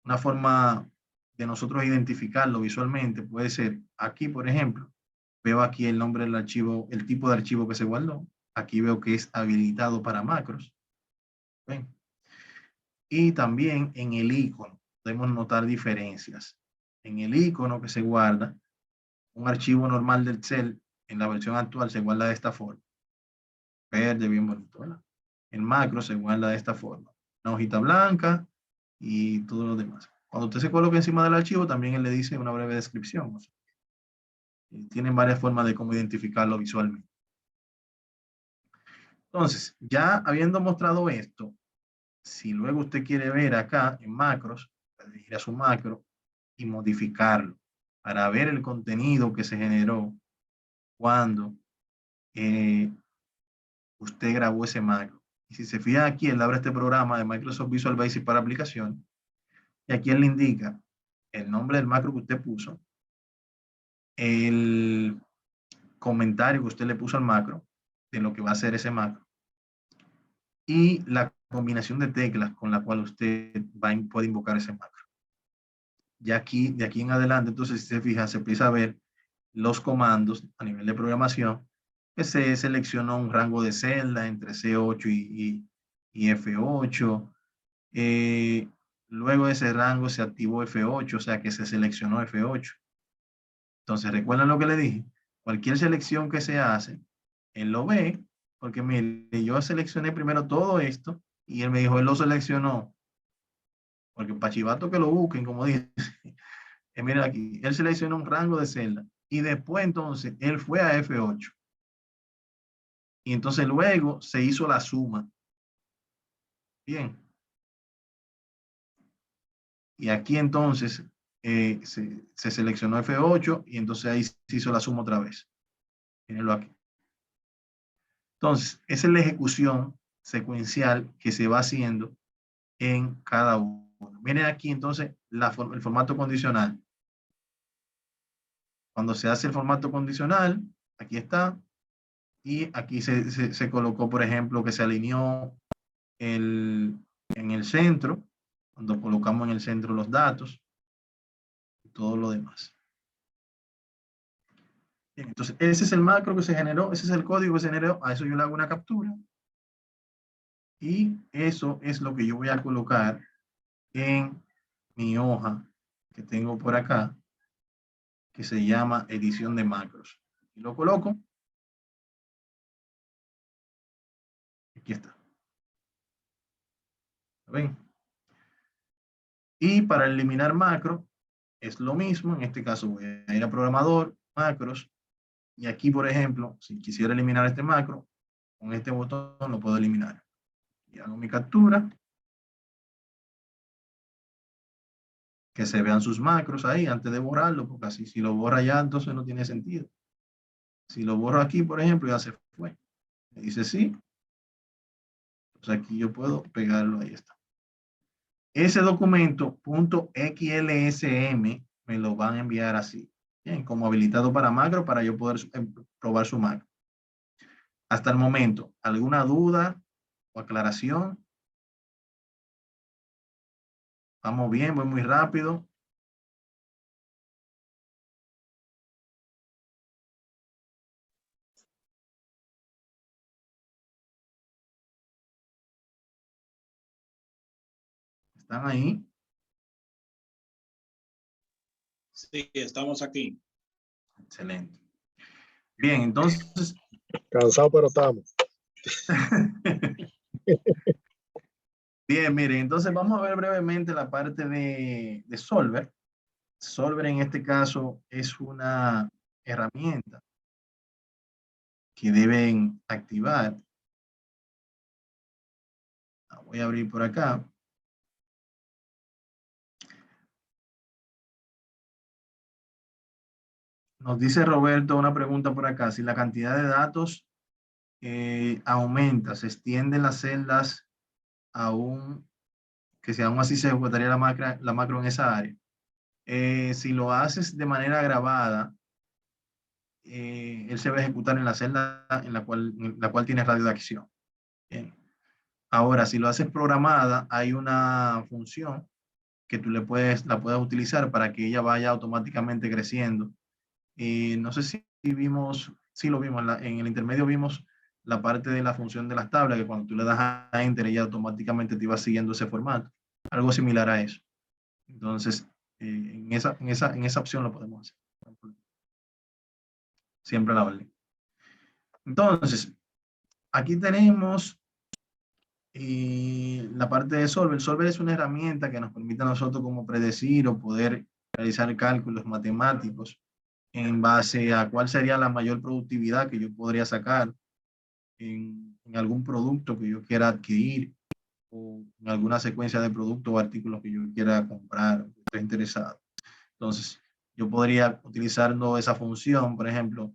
Una forma de nosotros identificarlo visualmente puede ser aquí, por ejemplo, veo aquí el nombre del archivo, el tipo de archivo que se guardó. Aquí veo que es habilitado para macros. ¿Ven? Y también en el icono podemos notar diferencias. En el icono que se guarda, un archivo normal del Excel en la versión actual se guarda de esta forma. Verde, bien bonito, ¿verdad? El macro se guarda de esta forma. Una hojita blanca y todo lo demás. Cuando usted se coloca encima del archivo, también él le dice una breve descripción. O sea, tienen varias formas de cómo identificarlo visualmente. Entonces, ya habiendo mostrado esto, si luego usted quiere ver acá en macros, puede ir a su macro y modificarlo para ver el contenido que se generó cuando usted grabó ese macro. Y si se fija aquí, él abre este programa de Microsoft Visual Basic para aplicaciones y aquí él le indica el nombre del macro que usted puso, el comentario que usted le puso al macro, de lo que va a hacer ese macro, y la combinación de teclas con la cual usted puede invocar ese macro. Ya aquí, de aquí en adelante, entonces, si se fija, se empieza a ver los comandos a nivel de programación, que se seleccionó un rango de celda entre C8 y F8. Luego de ese rango se activó F8, o sea que se seleccionó F8. Entonces, ¿recuerdan lo que le dije? Cualquier selección que se hace, él lo ve, porque mire, yo seleccioné primero todo esto y él me dijo, él lo seleccionó. Porque para chivato que lo busquen, como dice, miren aquí, él seleccionó un rango de celda y después entonces él fue a F8. Y entonces luego se hizo la suma. Bien. Y aquí entonces se seleccionó F8 y entonces ahí se hizo la suma otra vez. Mírenlo aquí. Entonces, esa es la ejecución secuencial que se va haciendo en cada uno. Miren aquí entonces el formato condicional. Cuando se hace el formato condicional, aquí está, y aquí se colocó, por ejemplo, que se alineó en el centro, cuando colocamos en el centro los datos y todo lo demás. Bien, entonces, ese es el macro que se generó, ese es el código que se generó, a eso yo le hago una captura. Y eso es lo que yo voy a colocar en mi hoja que tengo por acá, que se llama edición de macros. Y lo coloco. Aquí está. ¿Ven? Y para eliminar macro, es lo mismo. En este caso voy a ir a programador, macros. Y aquí, por ejemplo, si quisiera eliminar este macro, con este botón lo puedo eliminar. Y hago mi captura. Que se vean sus macros ahí antes de borrarlo, porque así si lo borra ya, entonces no tiene sentido. Si lo borro aquí, por ejemplo, ya se fue. Me dice sí. Entonces aquí yo puedo pegarlo, ahí está. Ese documento .xlsm me lo van a enviar así, bien, como habilitado para macro, para yo poder probar su macro. Hasta el momento, ¿alguna duda o aclaración? Vamos bien, voy muy rápido. ¿Están ahí? Sí, estamos aquí. Excelente. Bien, entonces, Cansado, pero estamos. bien, miren, entonces vamos a ver brevemente la parte de Solver. Solver en este caso es una herramienta que deben activar. La voy a abrir por acá. Nos dice Roberto una pregunta por acá. Si la cantidad de datos aumenta, se extienden las celdas aún, que si aún así se ejecutaría la macro en esa área. Si lo haces de manera grabada, él se va a ejecutar en la celda en la cual tiene radio de acción. Bien. Ahora, si lo haces programada, hay una función que tú la puedes utilizar para que ella vaya automáticamente creciendo. No sé si vimos, sí lo vimos, en el intermedio vimos la parte de la función de las tablas, que cuando tú le das a Enter, ella automáticamente te va siguiendo ese formato. Algo similar a eso. Entonces, en esa opción lo podemos hacer. Siempre la orden. Entonces, aquí tenemos la parte de Solver. Solver es una herramienta que nos permite a nosotros como predecir o poder realizar cálculos matemáticos en base a cuál sería la mayor productividad que yo podría sacar en algún producto que yo quiera adquirir o en alguna secuencia de productos o artículos que yo quiera comprar, que esté interesado. Entonces, yo podría utilizando esa función, por ejemplo,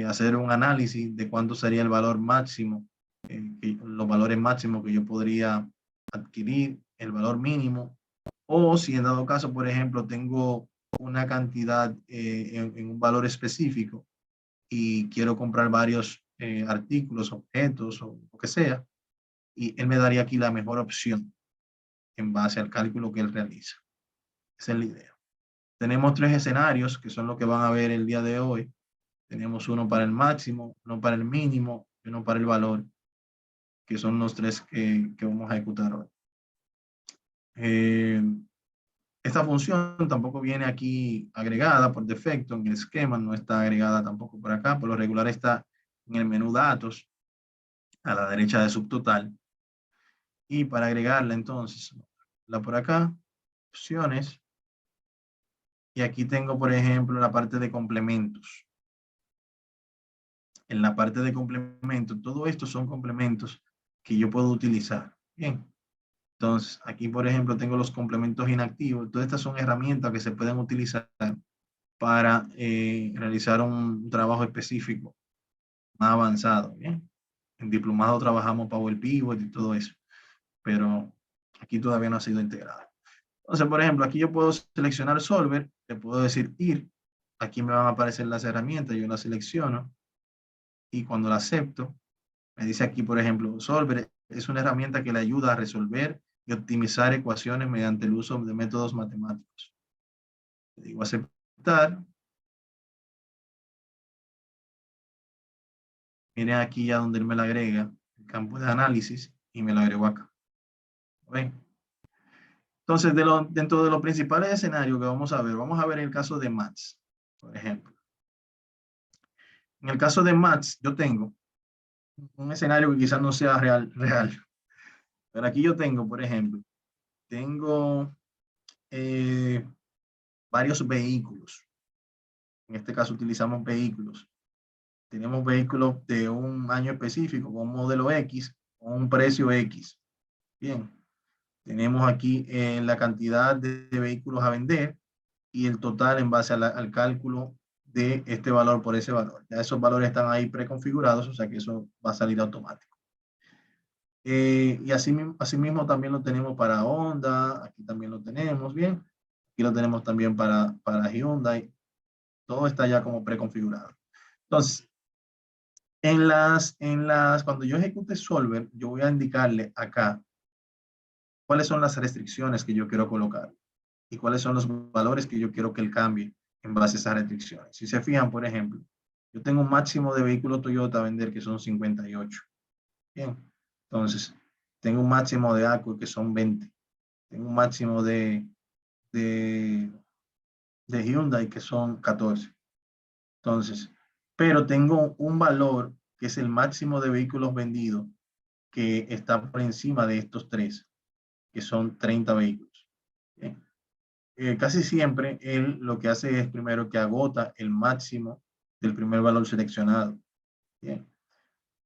hacer un análisis de cuánto sería el valor máximo, los valores máximos que yo podría adquirir, el valor mínimo, o si en dado caso, por ejemplo, tengo una cantidad en un valor específico y quiero comprar varios artículos, objetos o lo que sea, y él me daría aquí la mejor opción en base al cálculo que él realiza. Esa es la idea. Tenemos 3 escenarios que son los que van a ver el día de hoy. Tenemos uno para el máximo, uno para el mínimo y uno para el valor, que son los 3 que vamos a ejecutar hoy. Esta función tampoco viene aquí agregada por defecto en el esquema, no está agregada tampoco por acá, por lo regular está en el menú datos, a la derecha de subtotal. Y para agregarla entonces, la por acá, opciones, y aquí tengo por ejemplo la parte de complementos. En la parte de complementos, todo esto son complementos que yo puedo utilizar. Bien. Entonces, aquí por ejemplo tengo los complementos inactivos. Todas estas son herramientas que se pueden utilizar para realizar un trabajo específico más avanzado. Bien. En diplomado trabajamos Power Pivot y todo eso, pero aquí todavía no ha sido integrado. Entonces, por ejemplo, aquí yo puedo seleccionar Solver, le puedo decir ir, aquí me van a aparecer las herramientas, yo las selecciono y cuando la acepto, me dice aquí, por ejemplo, Solver es una herramienta que le ayuda a resolver y optimizar ecuaciones mediante el uso de métodos matemáticos. Le digo aceptar. Miren aquí ya donde él me la agrega, el campo de análisis, y me la agrego acá. ¿Ven? Entonces, dentro de los principales escenarios que vamos a ver el caso de Maths, por ejemplo. En el caso de Maths, yo tengo un escenario que quizás no sea real, pero aquí yo tengo, por ejemplo, tengo varios vehículos. En este caso utilizamos vehículos. Tenemos vehículos de un año específico, con un modelo X, con un precio X. Bien, tenemos aquí la cantidad de vehículos a vender y el total en base al cálculo de este valor por ese valor. Ya esos valores están ahí preconfigurados, o sea que eso va a salir automático. Y así mismo también lo tenemos para Honda, aquí también lo tenemos, bien. Aquí lo tenemos también para Hyundai. Todo está ya como preconfigurado. Entonces, cuando yo ejecute Solver, yo voy a indicarle acá cuáles son las restricciones que yo quiero colocar y cuáles son los valores que yo quiero que él cambie en base a esas restricciones. Si se fijan, por ejemplo, yo tengo un máximo de vehículos Toyota a vender que son 58. Bien, entonces tengo un máximo de Acura que son 20. Tengo un máximo de Hyundai que son 14. Entonces, pero tengo un valor que es el máximo de vehículos vendidos que está por encima de estos tres, que son 30 vehículos. Bien. Casi siempre él lo que hace es primero que agota el máximo del primer valor seleccionado. Bien.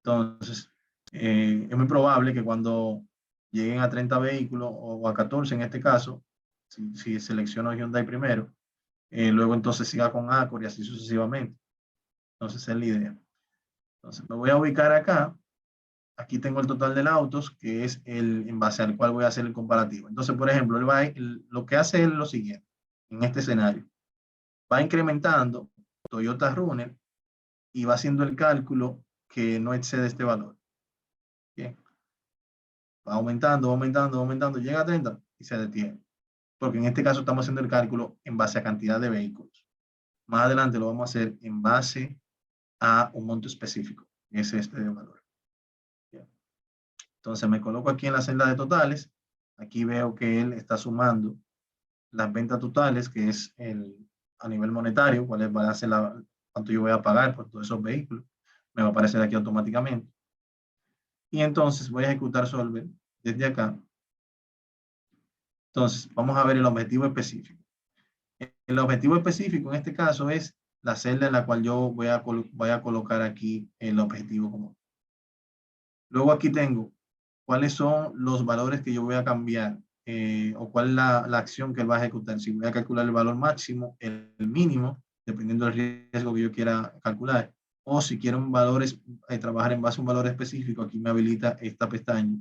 Entonces, es muy probable que cuando lleguen a 30 vehículos o a 14 en este caso, si selecciono Hyundai primero, luego entonces siga con Acura y así sucesivamente. Entonces, esa es la idea. Entonces, me voy a ubicar acá. Aquí tengo el total de autos, que es el en base al cual voy a hacer el comparativo. Entonces, por ejemplo, lo que hace es lo siguiente, en este escenario. Va incrementando Toyota Runner y va haciendo el cálculo que no excede este valor. Bien. Va aumentando, aumentando, aumentando, llega a 30 y se detiene. Porque en este caso estamos haciendo el cálculo en base a cantidad de vehículos. Más adelante lo vamos a hacer en base a un monto específico, que es este de valor. Bien. Entonces me coloco aquí en la celda de totales. Aquí veo que él está sumando las ventas totales, que es a nivel monetario, va a ser cuánto yo voy a pagar por todos esos vehículos. Me va a aparecer aquí automáticamente. Y entonces voy a ejecutar Solver desde acá. Entonces, vamos a ver el objetivo específico. El objetivo específico en este caso es la celda en la cual yo voy a colocar aquí el objetivo común. Luego aquí tengo cuáles son los valores que yo voy a cambiar o cuál es la acción que él va a ejecutar. Si voy a calcular el valor máximo, el mínimo, dependiendo del riesgo que yo quiera calcular. O si quiero trabajar en base a un valor específico, aquí me habilita esta pestaña,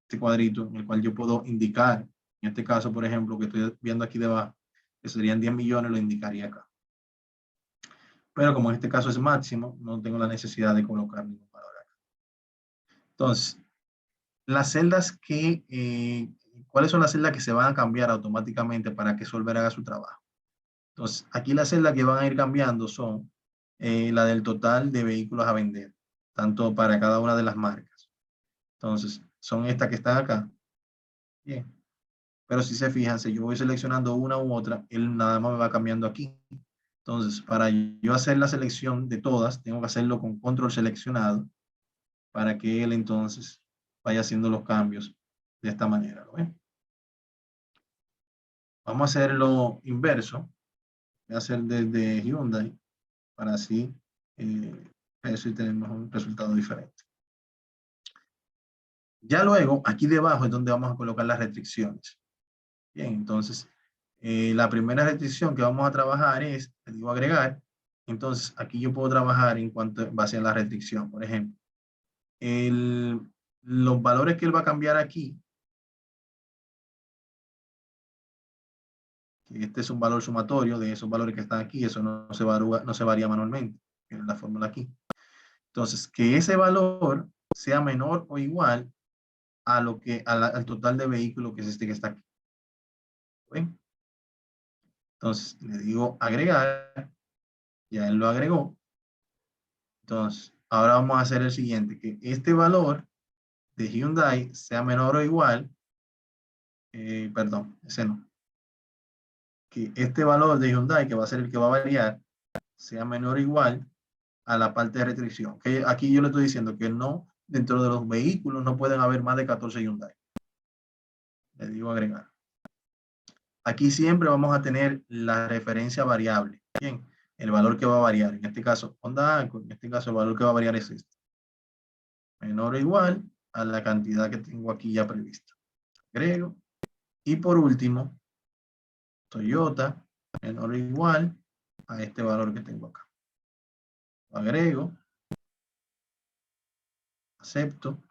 este cuadrito, en el cual yo puedo indicar, en este caso, por ejemplo, que estoy viendo aquí debajo, que serían 10 millones, lo indicaría acá. Pero como en este caso es máximo, no tengo la necesidad de colocar ningún valor acá. Entonces, las celdas ¿cuáles son las celdas que se van a cambiar automáticamente para que Solver haga su trabajo? Entonces, aquí las celdas que van a ir cambiando son la del total de vehículos a vender, tanto para cada una de las marcas. Entonces, son estas que están acá. Bien. Pero si se fijan, si yo voy seleccionando una u otra, él nada más me va cambiando aquí. Entonces, para yo hacer la selección de todas, tengo que hacerlo con control seleccionado para que él entonces vaya haciendo los cambios de esta manera. ¿Lo ven? Vamos a hacer lo inverso. Voy a hacer desde Hyundai para así eso y tenemos un resultado diferente. Ya luego, aquí debajo es donde vamos a colocar las restricciones. Bien, entonces, la primera restricción que vamos a trabajar es, le digo agregar, entonces aquí yo puedo trabajar en base a la restricción. Por ejemplo, los valores que él va a cambiar aquí, que este es un valor sumatorio de esos valores que están aquí, eso no se varía manualmente, en la fórmula aquí. Entonces, que ese valor sea menor o igual a al total de vehículos que es este que está aquí. ¿Ven? Entonces, le digo agregar, ya él lo agregó. Entonces, ahora vamos a hacer el siguiente, que este valor de Hyundai sea menor o igual, perdón, ese no, que este valor de Hyundai, que va a ser el que va a variar, sea menor o igual a la parte de restricción. Que aquí yo le estoy diciendo que no, dentro de los vehículos no pueden haber más de 14 Hyundai. Le digo agregar. Aquí siempre vamos a tener la referencia variable. Bien, el valor que va a variar. En este caso, Honda Accord, en este caso el valor que va a variar es este. Menor o igual a la cantidad que tengo aquí ya prevista. Agrego. Y por último, Toyota, menor o igual a este valor que tengo acá. Lo agrego, acepto,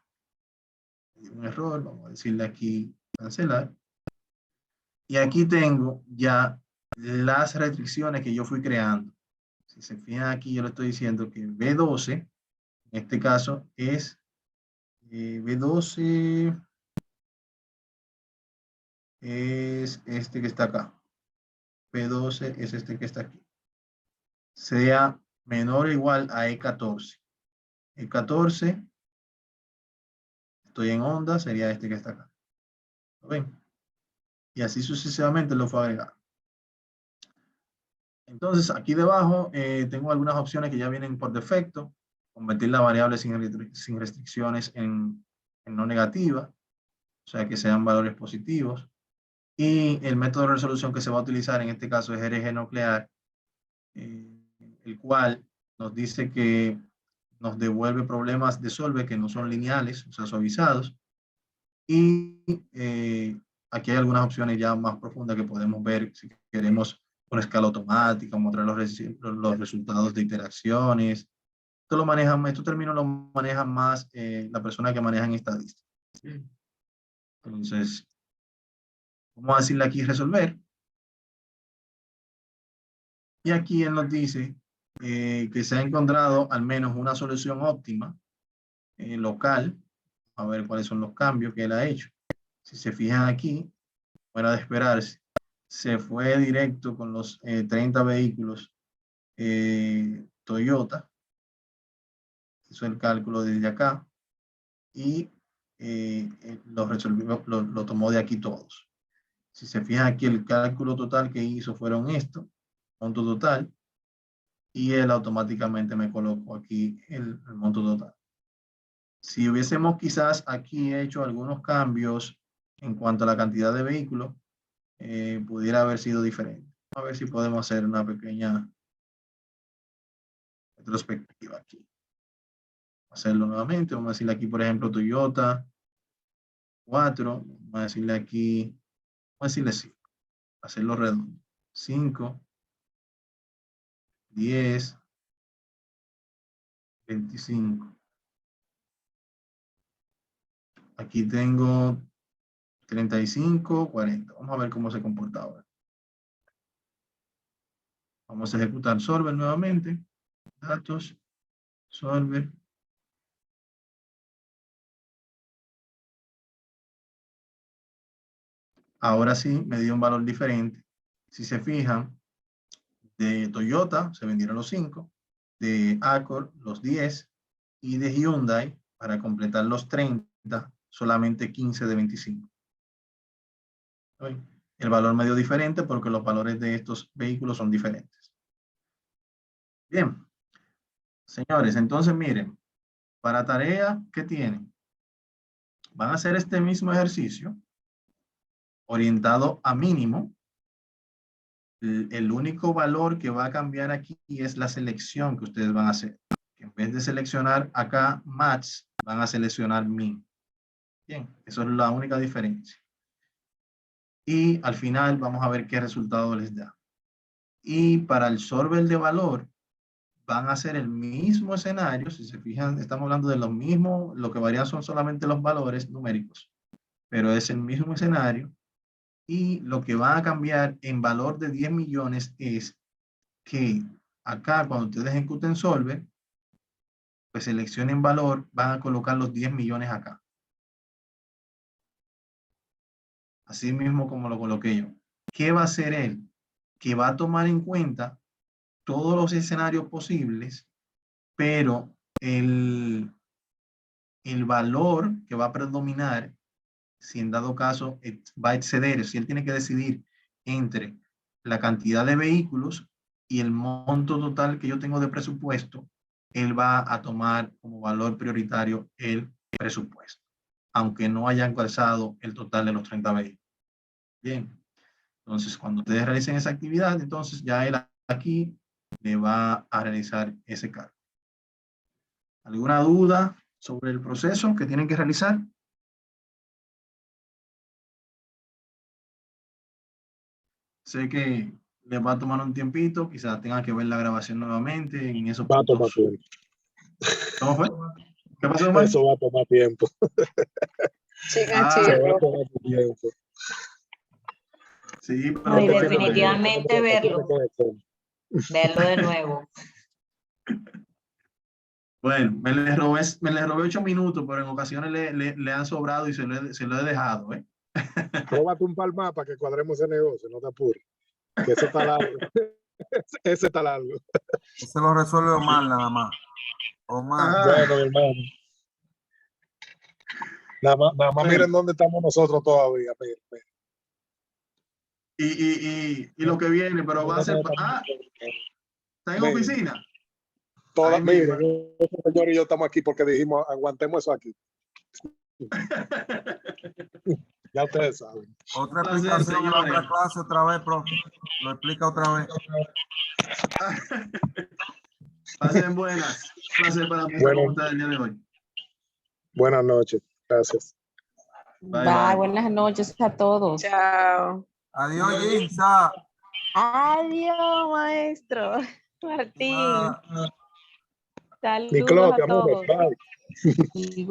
un error, vamos a decirle aquí cancelar. Y aquí tengo ya las restricciones que yo fui creando. Si se fijan aquí, yo le estoy diciendo que B12, en este caso, es B12 es este que está acá. B12 es este que está aquí. Sea menor o igual a E14. E14, estoy en onda, sería este que está acá. ¿Lo ven? Y así sucesivamente lo fue agregado. Entonces, aquí debajo tengo algunas opciones que ya vienen por defecto. Convertir la variable sin restricciones en no negativa, o sea que sean valores positivos. Y el método de resolución que se va a utilizar en este caso es RG nuclear, el cual nos dice que nos devuelve problemas de solve que no son lineales, o sea, suavizados. Y aquí hay algunas opciones ya más profundas que podemos ver si queremos una escala automática, mostrar los resultados de interacciones. Estos términos los manejan más la persona que maneja en estadística. Entonces, vamos a decirle aquí resolver. Y aquí él nos dice que se ha encontrado al menos una solución óptima local. A ver cuáles son los cambios que él ha hecho. Si se fijan aquí, fuera de esperarse, se fue directo con los 30 vehículos Toyota. Hizo el cálculo desde acá y lo tomó de aquí todos. Si se fijan aquí, el cálculo total que hizo fueron esto, monto total, y él automáticamente me colocó aquí el monto total. Si hubiésemos quizás aquí hecho algunos cambios en cuanto a la cantidad de vehículos, pudiera haber sido diferente. A ver si podemos hacer una pequeña retrospectiva aquí. Hacerlo nuevamente. Vamos a decirle aquí, por ejemplo, Toyota 4. Vamos a decirle aquí, vamos a decirle 5. Hacerlo redondo. 5, 10, 25. Aquí tengo 35, 40. Vamos a ver cómo se comporta ahora. Vamos a ejecutar solver nuevamente. Datos, solver. Ahora sí, me dio un valor diferente. Si se fijan, de Toyota se vendieron los 5, de Accord los 10 y de Hyundai, para completar los 30, solamente 15 de 25. El valor me dio diferente porque los valores de estos vehículos son diferentes. Bien, señores, entonces miren, para tarea, ¿qué tienen? Van a hacer este mismo ejercicio orientado a mínimo. El único valor que va a cambiar aquí es la selección que ustedes van a hacer. En vez de seleccionar acá max, van a seleccionar min. Bien, eso es la única diferencia. Y al final vamos a ver qué resultado les da. Y para el solver de valor, van a hacer el mismo escenario. Si se fijan, estamos hablando de lo mismo, lo que varían son solamente los valores numéricos, pero es el mismo escenario. Y lo que va a cambiar en valor de 10 millones es que acá cuando ustedes ejecuten solver, pues seleccionen valor, van a colocar los 10 millones acá. Así mismo como lo coloqué yo. ¿Qué va a hacer él? Que va a tomar en cuenta todos los escenarios posibles, pero el valor que va a predominar, si en dado caso va a exceder, si él tiene que decidir entre la cantidad de vehículos y el monto total que yo tengo de presupuesto, él va a tomar como valor prioritario el presupuesto, aunque no hayan alcanzado el total de los 30 vehículos. Bien, entonces cuando ustedes realicen esa actividad, entonces ya él aquí le va a realizar ese cálculo. ¿Alguna duda sobre el proceso que tienen que realizar? Sé que les va a tomar un tiempito, quizás tengan que ver la grabación nuevamente en esos Va a tomar puntos. tiempo. ¿Cómo fue? ¿Qué pasó, Omar? Eso va a tomar tiempo. Ah, Se va a tomar tiempo. sí, pero Ay, bueno, definitivamente verlo de nuevo. Bueno, me le robé 8 minutos, pero en ocasiones le han sobrado y se lo he dejado, ¿eh? Róbate un par más para que cuadremos ese negocio, no te apures. Que ese está largo. Ese está largo. Ese lo resuelve Omar nada más. Omar. Ah, Bueno, mi hermano. Nada más bueno, miren dónde estamos nosotros todavía. Miren, miren. y lo que viene, pero va a ser... Ah, ¿está en Miren, oficina? Ahí mismo. miren, ese señor y yo estamos aquí porque dijimos, aguantemos eso aquí. Ya ustedes saben. Otra placer, explicación en señores. otra clase otra vez, profe. Lo explica otra vez. Pasen buenas. Un placer para mí estar Bueno. con ustedes el día de hoy. Buenas noches. Gracias. Bye, Bye, bye. buenas noches a todos. Chao. Adiós, Ginza. Adiós, maestro Martín. Ah. Saludos Nicolo, te a amo. todos. Bye.